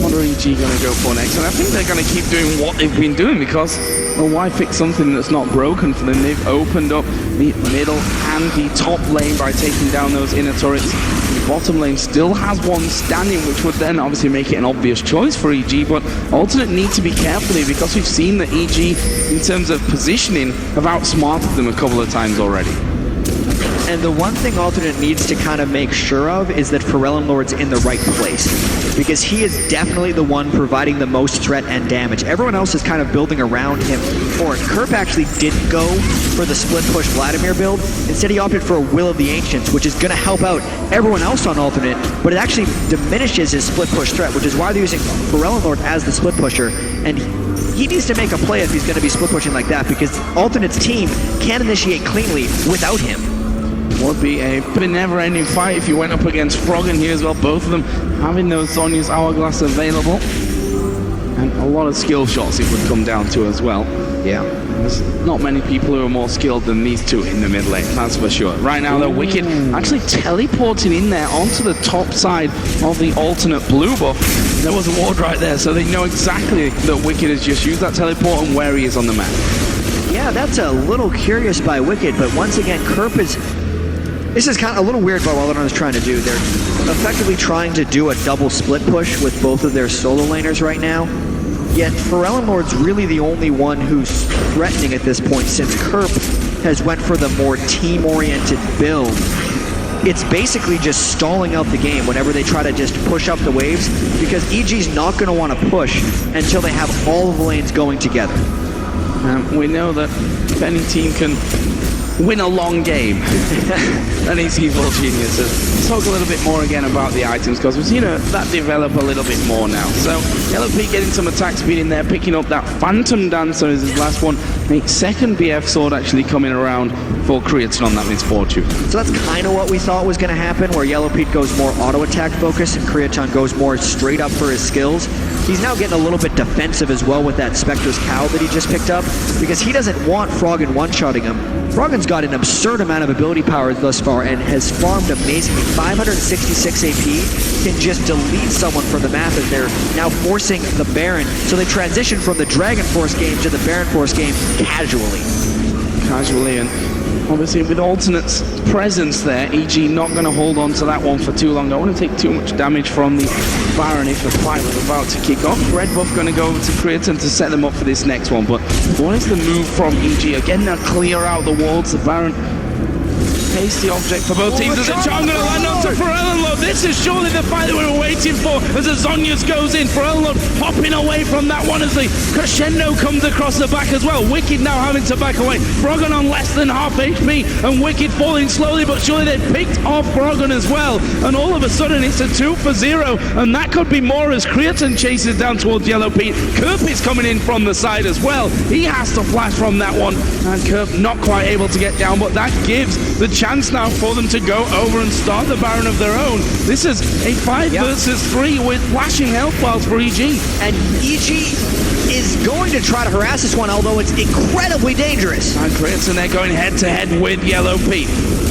what are EG going to go for next? And I think they're going to keep doing what they've been doing, because, well, why fix something that's not broken for them? They've opened up the middle and the top lane by taking down those inner turrets. The bottom lane still has one standing, which would then obviously make it an obvious choice for EG, but Alternate need to be careful here, because we've seen that EG, in terms of positioning, have outsmarted them a couple of times already. And the one thing Alternate needs to kind of make sure of is that Pharrell Lord's in the right place, because he is definitely the one providing the most threat and damage. Everyone else is kind of building around him for it. Kerp actually didn't go for the split push Vladimir build. Instead he opted for a Will of the Ancients, which is going to help out everyone else on Alternate, but it actually diminishes his split push threat, which is why they're using Pharrell Lord as the split pusher. And he needs to make a play if he's going to be split pushing like that, because Alternate's team can't initiate cleanly without him. Would be a never-ending fight if you went up against Froggen here as well, both of them having those Zhonya's Hourglass available. And a lot of skill shots it would come down to as well. Yeah. There's not many people who are more skilled than these two in the mid lane, that's for sure. Right now they're Wicked actually teleporting in there onto the top side of the Alternate blue buff. There was a ward right there, so they know exactly that Wicked has just used that teleport and where he is on the map. Yeah, that's a little curious by Wicked, but once again, Kerp is... This is kind of a little weird what Wellington is trying to do. They're effectively trying to do a double split push with both of their solo laners right now. Yet Lord's really the only one who's threatening at this point, since Kerp has went for the more team-oriented build. It's basically just stalling out the game whenever they try to just push up the waves, because EG's not going to want to push until they have all of the lanes going together. We know that if any team can win a long game, and it's Evil Geniuses. Let's talk a little bit more again about the items, because we've seen that develop a little bit more now. So LOP getting some attack speed in there, picking up that Phantom Dancer is his last one. The second BF sword actually coming around for Creatine on that misfortune. So that's kind of what we thought was going to happen, where Yellow Pete goes more auto attack focus and Creatine goes more straight up for his skills. He's now getting a little bit defensive as well with that Spectre's Cow that he just picked up, because he doesn't want Froggen one-shotting him. Froggen's got an absurd amount of ability power thus far and has farmed amazingly. 566 AP, can just delete someone from the map as they're now forcing the Baron. So they transition from the Dragon Force game to the Baron Force game casually. And obviously with Alternate's presence there, EG not going to hold on to that one for too long. Don't want to take too much damage from the Baron if the fight was about to kick off. Red buff going to go over to Creatine to set them up for this next one. But what is the move from EG? Again, they'll clear out the walls. The Baron pace the object for both teams. There's a charm going to land onto Lord. This is surely the fight that we were waiting for as Azonius goes in. Lord hopping away from that one as the crescendo comes across the back as well. Wicked now having to back away. Froggen on less than half HP and Wicked falling slowly but surely. They picked off Froggen as well, and all of a sudden it's a 2 for 0, and that could be more as Creatine chases down towards Yellow Pete. Kerp is coming in from the side as well. He has to flash from that one, and Kerp not quite able to get down, but that gives the chance now for them to go over and start the Baron of their own. This is a 5 versus 3 with flashing health bars for EG. And EG is going to try to harass this one, although it's incredibly dangerous. And Creatine, they're going head-to-head with Yellow Pete.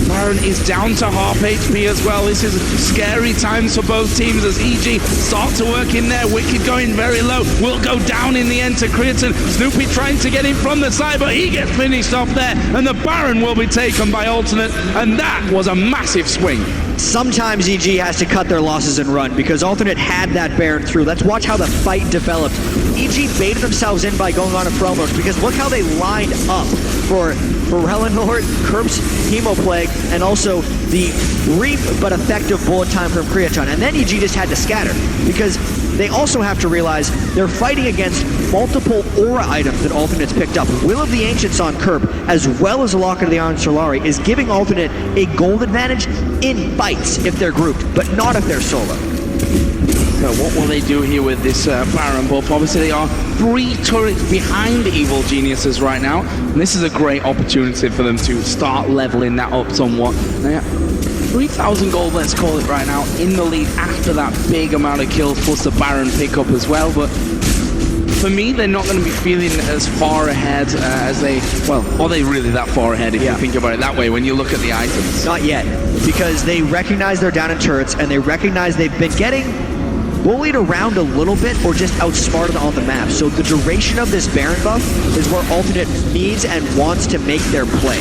Baron is down to half HP as well. This is scary times for both teams as EG start to work in there. Wicked going very low. Will go down in the end to Creatine. Snoopy trying to get in from the side, but he gets finished off there. And the Baron will be taken by Alternate. And that was a massive swing. Sometimes EG has to cut their losses and run, because Alternate had that Baron through. Let's watch how the fight developed. EG baited themselves in by going on a Frelnord, because look how they lined up for Relinord, Kerp's Hemoplague, and also the brief but effective bullet time from Creatine. And then EG just had to scatter, because they also have to realize they're fighting against multiple aura items that Alternate's picked up. Will of the Ancients on Kerp, as well as the Locket of the Iron Solari, is giving Alternate a gold advantage in fights if they're grouped, but not if they're solo. So what will they do here with this Baron buff? Obviously they are 3 turrets behind Evil Geniuses right now, and this is a great opportunity for them to start leveling that up somewhat. 3,000 gold, let's call it right now, in the lead after that big amount of kills, plus the Baron pickup as well. But for me, they're not going to be feeling as far ahead as they, well, are they really that far ahead if you think about it that way when you look at the items? Not yet, because they recognize they're down in turrets, and they recognize they've been getting bullied around a little bit or just outsmarted on the map. So the duration of this Baron buff is where Alternate needs and wants to make their play.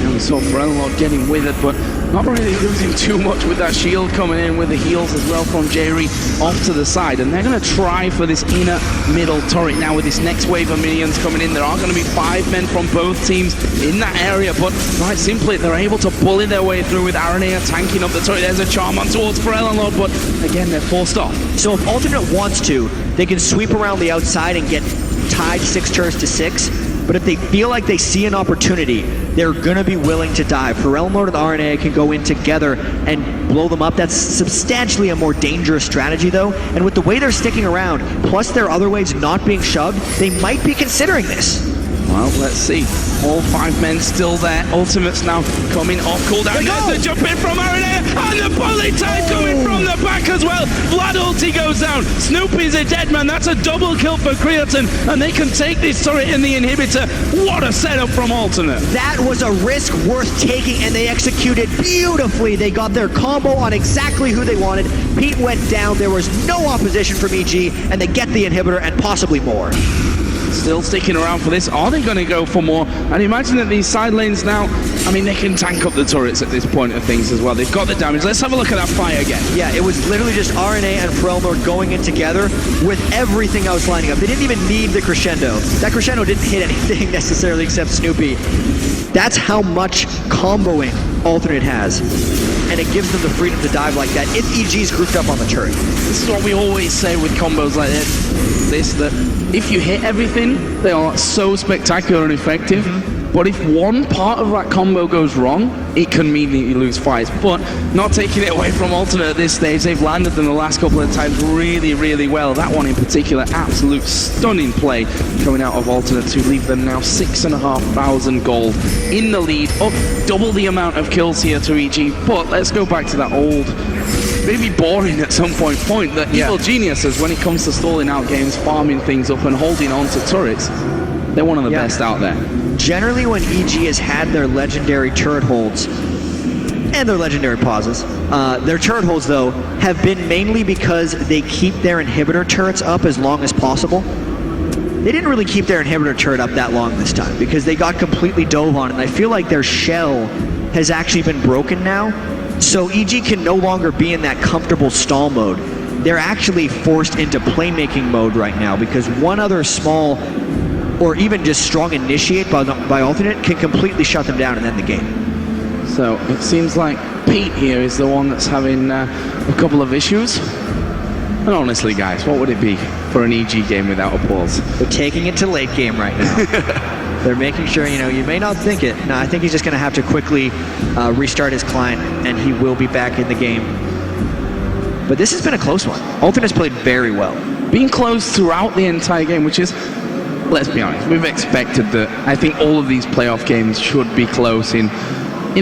And we saw Frelnord getting with it, but not really losing too much with that shield coming in with the heals as well from Jerry off to the side. And they're going to try for this inner middle turret now with this next wave of minions coming in. There are going to be 5 men from both teams in that area, but quite simply, they're able to bully their way through with Aranea tanking up the turret. There's a charm on towards Frelnord, but again, they're forced off. So if Alternate wants to, they can sweep around the outside and get tied 6 turrets to 6. But if they feel like they see an opportunity, they're going to be willing to dive. Lord and RNA can go in together and blow them up. That's substantially a more dangerous strategy, though. And with the way they're sticking around, plus their other waves not being shoved, they might be considering this. Well, let's see. All 5 men still there. Ultimates now coming off cooldown. There's the jump in from Aranea, and the bullet time coming from the back as well. Vlad ulti goes down. Snoopy's a dead man. That's a double kill for Creatine, and they can take this turret in the inhibitor. What a setup from Alternate. That was a risk worth taking, and they executed beautifully. They got their combo on exactly who they wanted. Pete went down. There was no opposition from EG, and they get the inhibitor and possibly more. still sticking around for this. Are they going to go for more? And imagine that these side lanes now, I mean, they can tank up the turrets at this point of things as well. They've got the damage. Let's have a look at that fire again. Yeah, it was literally just RNA and Frelnor going in together with everything else lining up. They didn't even need the crescendo. That crescendo didn't hit anything necessarily except Snoopy. That's how much comboing Alternate has. And it gives them the freedom to dive like that if EG's grouped up on the turret. This is what we always say with combos like this, that if you hit everything, they are so spectacular and effective. But if one part of that combo goes wrong, it can mean that you lose fights. But not taking it away from Alternate at this stage, they've landed them the last couple of times really, really well. That one in particular, absolute stunning play coming out of Alternate to leave them now 6,500 gold in the lead, up double the amount of kills here to EG. But let's go back to that old, maybe boring at some point that evil geniuses when it comes to stalling out games, farming things up and holding on to turrets. They're one of the best out there. Generally, when EG has had their legendary turret holds and their legendary pauses, their turret holds, though, have been mainly because they keep their inhibitor turrets up as long as possible. They didn't really keep their inhibitor turret up that long this time because they got completely dove on it, and I feel like their shell has actually been broken now, so EG can no longer be in that comfortable stall mode. They're actually forced into playmaking mode right now because one other small or even just strong initiate by Alternate can completely shut them down and end the game. So it seems like Pete here is the one that's having a couple of issues. And honestly, guys, what would it be for an EG game without a pause? They're taking it to late game right now. They're making sure, you may not think it. No, I think he's just going to have to quickly restart his client, and he will be back in the game. But this has been a close one. Alternate's played very well. Being close throughout the entire game, which is, let's be honest, we've expected that. I think all of these playoff games should be close in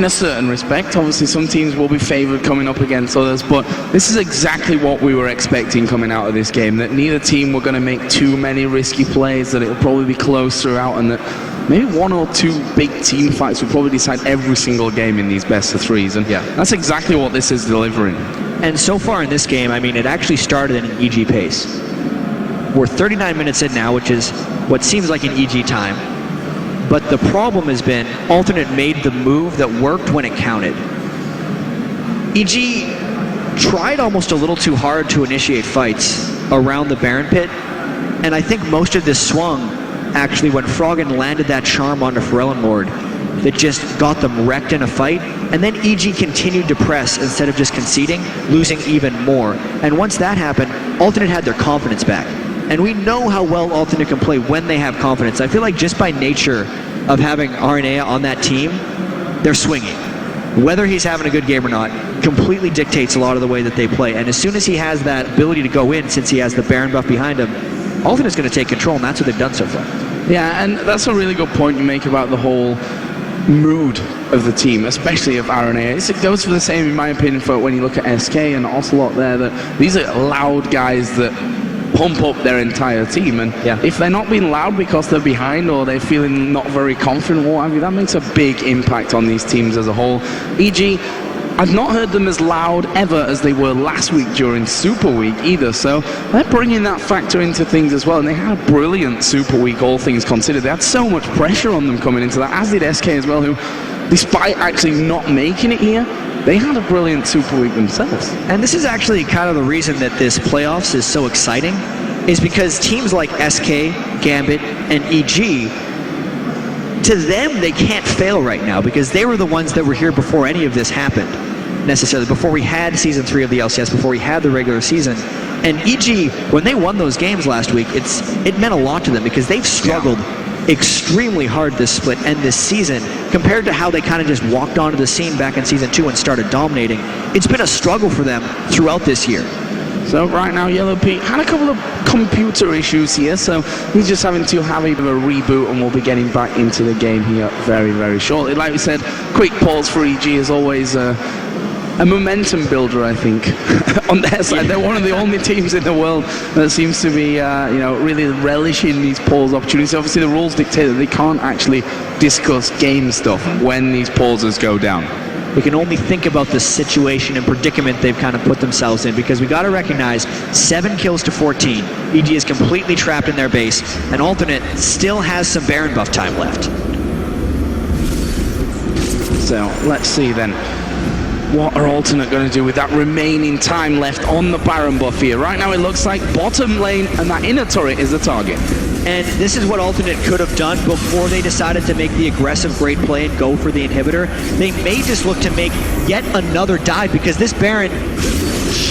a certain respect. Obviously, some teams will be favored coming up against others, but this is exactly what we were expecting coming out of this game, that neither team were going to make too many risky plays, that it'll probably be close throughout, and that maybe one or two big team fights will probably decide every single game in these best of threes, and that's exactly what this is delivering. And so far in this game, I mean, it actually started at an EG pace. We're 39 minutes in now, which is what seems like an EG time. But the problem has been Alternate made the move that worked when it counted. EG tried almost a little too hard to initiate fights around the Baron pit, and I think most of this swung actually when Froggen landed that charm onto Frelnor that just got them wrecked in a fight, and then EG continued to press instead of just conceding, losing even more. And once that happened, Alternate had their confidence back. And we know how well Alternate can play when they have confidence. I feel like just by nature of having RNA on that team, they're swinging. Whether he's having a good game or not completely dictates a lot of the way that they play. And as soon as he has that ability to go in, since he has the Baron buff behind him, Alternate's going to take control, and that's what they've done so far. Yeah, and that's a really good point you make about the whole mood of the team, especially of RNA. It goes for the same, in my opinion, for when you look at SK and Ocelot there, that these are loud guys that pump up their entire team, and if they're not being loud because they're behind or they're feeling not very confident or what have you, that makes a big impact on these teams as a whole. EG, I've not heard them as loud ever as they were last week during Super Week either, so they're bringing that factor into things as well, and they had a brilliant Super Week, all things considered. They had so much pressure on them coming into that, as did SK as well, who, despite actually not making it here, they had a brilliant Super Week themselves. And this is actually kind of the reason that this playoffs is so exciting, is because teams like SK, Gambit, and EG, to them, they can't fail right now because they were the ones that were here before any of this happened, necessarily, before we had Season 3 of the LCS, before we had the regular season. And EG, when they won those games last week, it meant a lot to them because they've struggled extremely hard this split and this season compared to how they kind of just walked onto the scene back in Season 2 and started dominating. It's been a struggle for them throughout this year. So right now, Yellow Pete had a couple of computer issues here, so he's just having to have a bit of a reboot, and we'll be getting back into the game here very, very shortly. Like we said, quick pause for EG is always a momentum builder, I think, on their side. They're one of the only teams in the world that seems to be, really relishing these pause opportunities. Obviously, the rules dictate that they can't actually discuss game stuff when these pauses go down. we can only think about the situation and predicament they've kind of put themselves in, because we got to recognize 7 kills to 14. EG is completely trapped in their base, and Alternate still has some Baron buff time left. So let's see then. What are Alternate going to do with that remaining time left on the Baron buff here? Right now it looks like bottom lane and that inner turret is the target. And this is what Alternate could have done before they decided to make the aggressive great play and go for the inhibitor. They may just look to make yet another dive, because this Baron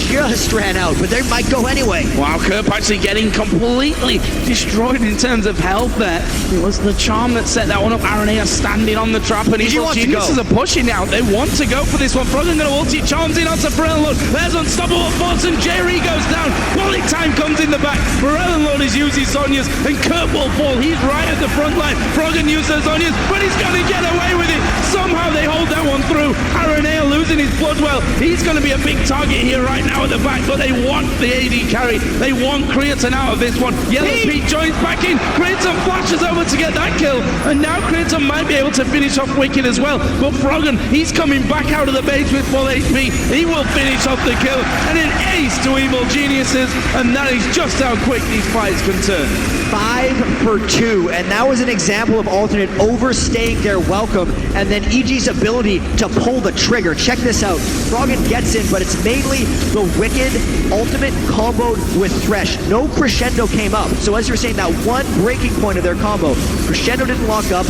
just ran out, but they might go anyway. Wow, Kerp actually getting completely destroyed in terms of health there. It was the charm that set that one up. RNA are standing on the trap, and Evil Geniuses are pushing out. They want to go for this one. Froggen going to ulti, charms in onto Lord. There's Unstoppable Force, and Jerry goes down. Quality time comes in the back. Lord is using Sonya's, and Kurt will fall. He's right at the front line. Froggen uses Sonya's, but he's going to get away with it. Somehow they hold that one through. RNA losing his Bloodwell. He's going to be a big target here right now at the back, but they want the AD carry. They want Creaton out of this one. Yellow Pete joins back in. Creaton flashes over to get that kill, and now Creaton might be able to finish off Wicked as well. But Froggen, he's coming back out of the base with full HP. He will finish off the kill, and an ace to Evil Geniuses, and that is just how quick these fights can turn. 5 for 2, and that was an example of Alternate overstaying their welcome, and then EG's ability to pull the trigger. Check this out. Froggen gets in, but it's mainly the Wicked ultimate comboed with Thresh. No crescendo came up. So as you're saying, that one breaking point of their combo, crescendo didn't lock up,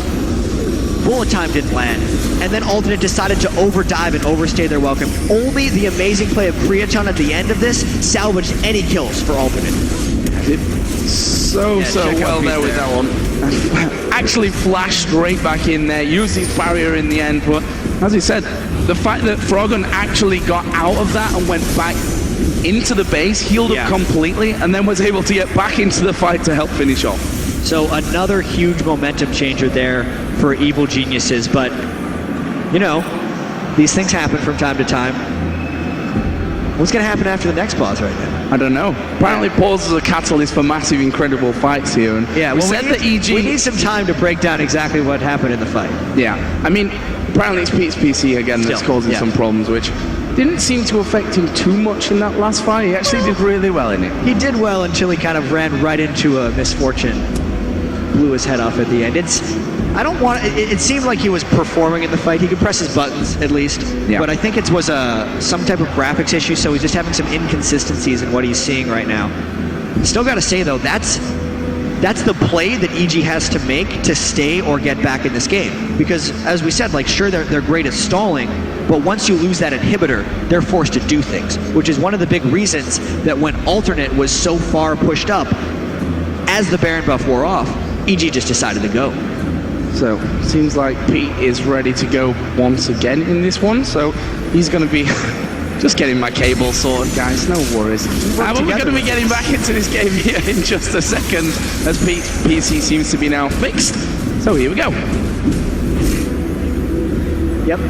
bullet time didn't land, and then Alternate decided to overdive and overstay their welcome. Only the amazing play of Creaton at the end of this salvaged any kills for Alternate. Did so well there with that one. Actually flashed straight back in there, used his barrier in the end, but as he said, the fact that Froggen actually got out of that and went back into the base, healed up completely, and then was able to get back into the fight to help finish off. So another huge momentum changer there for Evil Geniuses, but you know, these things happen from time to time. What's going to happen after the next pause right now? I don't know. Apparently pause is a catalyst for massive, incredible fights here. And we need some time to break down exactly what happened in the fight. Yeah, I mean, apparently it's Pete's PC again that's causing some problems, which didn't seem to affect him too much in that last fight. He actually did really well in it. He did well until he kind of ran right into a misfortune. Blew his head off at the end. It seemed like he was performing in the fight. He could press his buttons at least, but I think it was some type of graphics issue, so he's just having some inconsistencies in what he's seeing right now. Still got to say though, that's the play that EG has to make to stay or get back in this game. Because as we said, like sure they're great at stalling, but once you lose that inhibitor, they're forced to do things, which is one of the big reasons that when Alternate was so far pushed up, as the Baron buff wore off, EG just decided to go. So, seems like Pete is ready to go once again in this one, so he's going to be just getting my cable sorted, guys, no worries. We're going to be getting back into this game here in just a second, as Pete's PC seems to be now fixed. So here we go. Yep.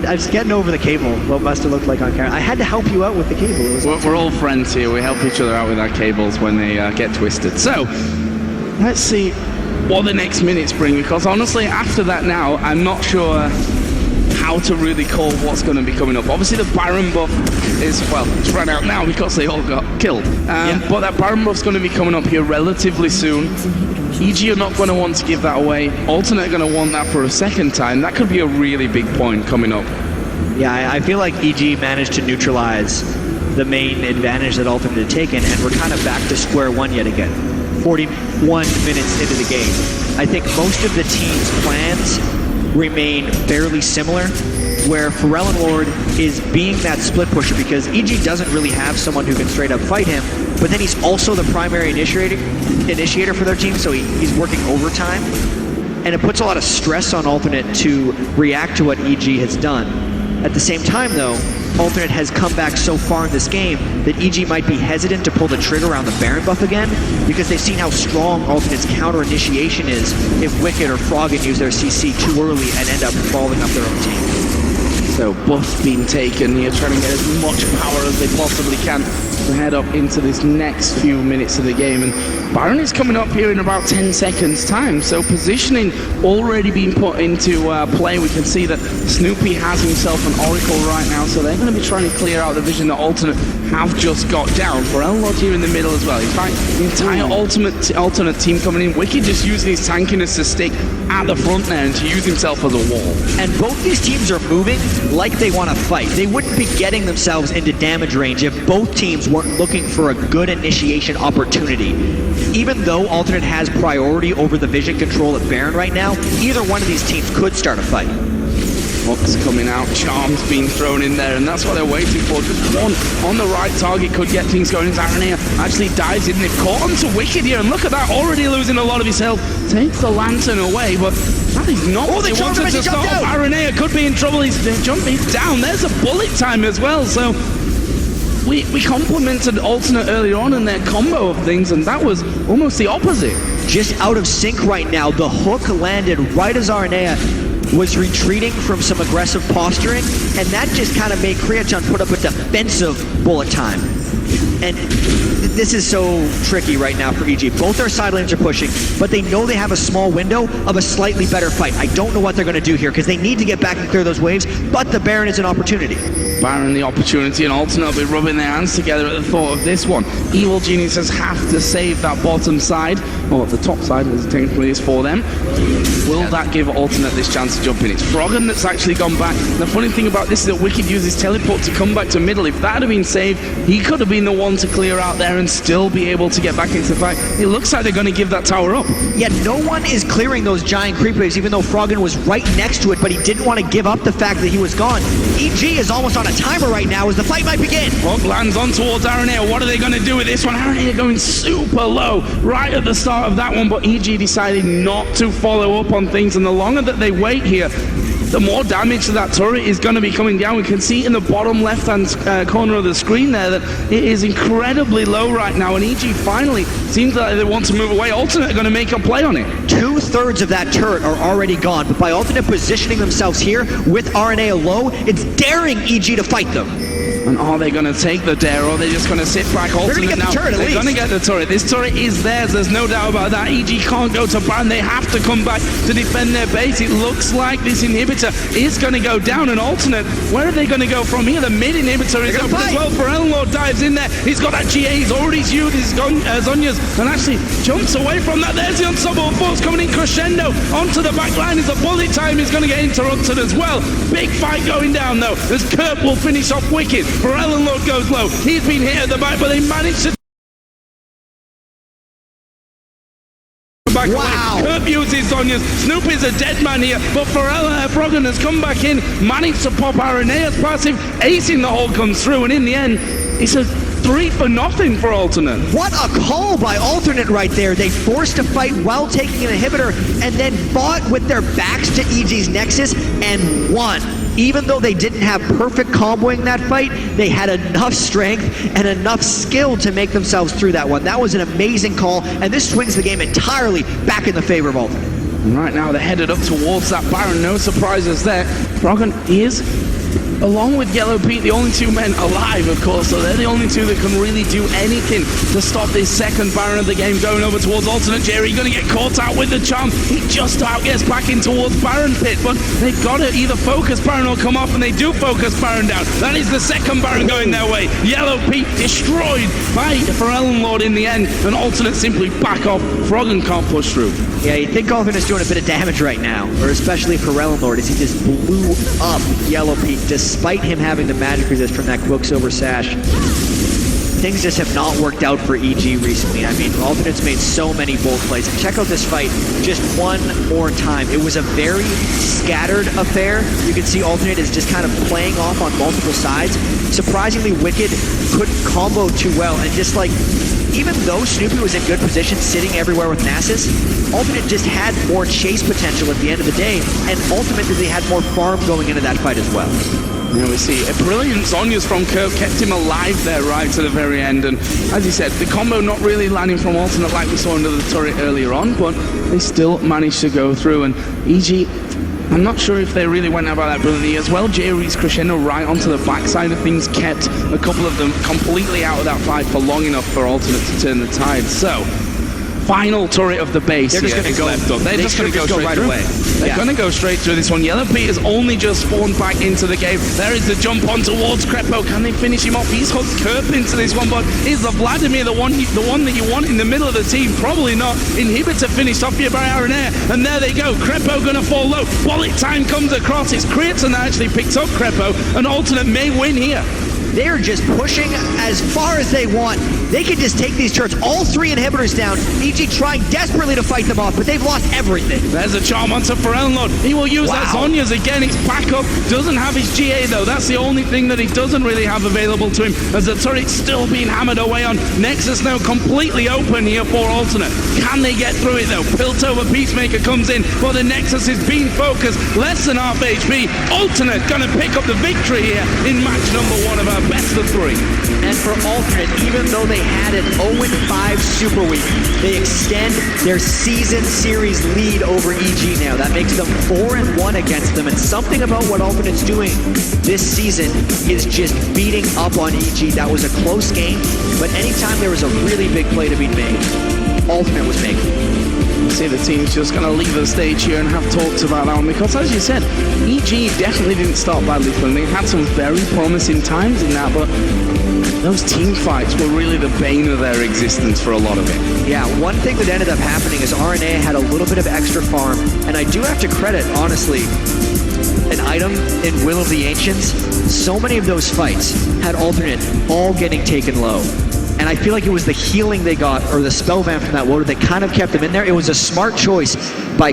I was getting over the cable, what must have looked like on camera. I had to help you out with the cable. We're all friends here, we help each other out with our cables when they get twisted. So, let's see what the next minutes bring, because honestly after that now I'm not sure how to really call what's going to be coming up. Obviously the Baron buff is, well, it's run out now because they all got killed, but that Baron buff's going to be coming up here relatively soon. EG are not going to want to give that away. Alternate are going to want that for a second time. That could be a really big point coming up. Yeah, I feel like EG managed to neutralize the main advantage that Alternate had taken, and we're kind of back to square one yet again. 41 minutes into the game. I think most of the team's plans remain fairly similar, where Lord is being that split pusher because EG doesn't really have someone who can straight up fight him, but then he's also the primary initiator for their team, so he's working overtime, and it puts a lot of stress on Alternate to react to what EG has done. At the same time though, Alternate has come back so far in this game that EG might be hesitant to pull the trigger around the Baron buff again, because they've seen how strong Alternate's counter initiation is if Wicked or Froggen use their CC too early and end up falling off their own team. So buff being taken here, trying to get as much power as they possibly can to head up into this next few minutes of the game. And Baron is coming up here in about 10 seconds time, so positioning already being put into play. We can see that Snoopy has himself an Oracle right now, so they're going to be trying to clear out the vision that Alternate have just got down. For L-Lord here in the middle as well. In fact, the entire alternate team coming in. Wicked just using his tankiness to stick at the front there and to use himself as a wall. And both these teams are moving like they want to fight. They wouldn't be getting themselves into damage range if both teams weren't looking for a good initiation opportunity. Even though Alternate has priority over the vision control at Baron right now, either one of these teams could start a fight. Hooks coming out, Charms being thrown in there, and that's what they're waiting for. Just one on the right target could get things going. Zarania actually dives in. They've caught onto Wicked here, and look at that, already losing a lot of his health. Takes the lantern away, but that is not what they wanted to stop. Aranea could be in trouble. He's jumping down. There's a bullet time as well, so we complimented Alternate earlier on in their combo of things, and that was almost the opposite. Just out of sync right now. The hook landed right as Aranea was retreating from some aggressive posturing, and that just kind of made Kriachan put up a defensive bullet time. And this is so tricky right now for EG. Both their side lanes are pushing, but they know they have a small window of a slightly better fight. I don't know what they're going to do here, because they need to get back and clear those waves, but the Baron is an opportunity. Baron the opportunity, and Alternate will be rubbing their hands together at the thought of this one. Evil Geniuses have to save that bottom side, or the top side as it technically is for them. Will that give Alternate this chance to jump in? It's Froggen that's actually gone back. The funny thing about this is that Wicked uses teleport to come back to middle. If that had been saved, he could have been the one to clear out there and still be able to get back into the fight. It looks like they're going to give that tower up. Yet no one is clearing those giant creep waves, even though Froggen was right next to it, but he didn't want to give up the fact that he was gone. EG is almost on a timer right now as the fight might begin. Hook lands on towards Aranea. What are they going to do with this one? Aranea going super low right at the start of that one, but EG decided not to follow up on things, and the longer that they wait here, the more damage to that turret is going to be coming down. We can see in the bottom left-hand corner of the screen there that it is incredibly low right now, and EG finally seems like they want to move away. Alternate are going to make a play on it. 2/3 of that turret are already gone, but by Alternate positioning themselves here with RNA low, it's daring EG to fight them. And are they going to take the dare, or are they just going to sit back? Alternate now. They're going to get the turret. This turret is theirs. There's no doubt about that. EG can't go to Baron. They have to come back to defend their base. It looks like this inhibitor is going to go down. And Alternate, where are they going to go from here? The mid inhibitor is open as well. Lord dives in there. He's got that GA. He's already used his Zhonya's and actually jumps away from that. There's the unstoppable force coming in crescendo onto the back line as the bullet time is going to get interrupted as well. Big fight going down though, as Kurt will finish off Wicked. Lord goes low. He's been hit at the back, but they managed to back away. Kurt uses Zhonya's. Snoop is a dead man here, but Froggen has come back in, managed to pop Arenea's passive, acing the hole comes through, and in the end, it's a 3-0 for Alternate. What a call by Alternate right there. They forced a fight while taking an inhibitor and then fought with their backs to EG's Nexus and won. Even though they didn't have perfect comboing that fight, they had enough strength and enough skill to make themselves through that one. That was an amazing call, and this swings the game entirely back in the favor of Alternate. And right now they're headed up towards that Baron. No surprises there. Froggen is, along with Yellow Pete, the only two men alive, of course, so they're the only two that can really do anything to stop this second Baron of the game going over towards Alternate. Jerry going to get caught out with the charm. He just about gets back in towards Baron pit, but they've got to either focus Baron or come off, and they do focus Baron down. That is the second Baron going their way. Yellow Pete destroyed by Lord in the end, and Alternate simply back off. Froggen can't push through. Yeah, you think Alternate's doing a bit of damage right now, or especially for Lord, as he just blew up Yellow Pete despite him having the magic resist from that Quicksilver Sash. Things just have not worked out for EG recently. I mean, Alternate's made so many bold plays. And check out this fight just one more time. It was a very scattered affair. You can see Alternate is just kind of playing off on multiple sides. Surprisingly, Wicked couldn't combo too well, and just like, even though Snoopy was in good position sitting everywhere with Nasus, Alternate just had more chase potential at the end of the day, and ultimately they had more farm going into that fight as well. You know, we see a brilliant Zhonya's from Kurt, kept him alive there right to the very end, and as you said, the combo not really landing from Alternate like we saw under the turret earlier on, but they still managed to go through, and EG I'm not sure if they really went about that brilliantly as well. Jerry's crescendo right onto the backside of things kept a couple of them completely out of that fight for long enough for Alternate to turn the tide. So, final turret of the base. They're just going to go. They're just going to go straight right through. away. They're going to go straight through this one. Yellow Pete has only just spawned back into the game. There is the jump on towards Crepo. Can they finish him off? He's hooked Kerp into this one, but is the Vladimir the one that you want in the middle of the team? Probably not. Inhibitor finished off here by Aranea, and there they go. Crepo going to fall low. Wallet time comes across. It's Kritzen that actually picks up Crepo, and Alternate may win here. They're just pushing as far as they want. They can just take these turrets, all 3 inhibitors down. EG trying desperately to fight them off, but they've lost everything. There's a charm onto Elnlord. He will use that Zhonya's again. It's back up. Doesn't have his GA though. That's the only thing that he doesn't really have available to him, as the turret's still being hammered away on. Nexus now completely open here for Alternate. Can they get through it though? Piltover Peacemaker comes in, but the Nexus is being focused. Less than half HP. Alternate gonna pick up the victory here in match number 1 of our best of 3. And for Alternate, even though they had an 0-5 Super Week, they extend their season series lead over EG now. That makes them 4-1 against them, and something about what Alternate's doing this season is just beating up on EG. That was a close game, but anytime there was a really big play to be made, Alternate was making it. See, the team's just going to leave the stage here and have talks about that one, because as you said, EG definitely didn't start badly for them. They had some very promising times in that, but those team fights were really the bane of their existence for a lot of it. Yeah, one thing that ended up happening is RNA had a little bit of extra farm, and I do have to credit, honestly, an item in Will of the Ancients. So many of those fights had Alternate all getting taken low. And I feel like it was the healing they got, or the spell van from that water that kind of kept them in there. It was a smart choice by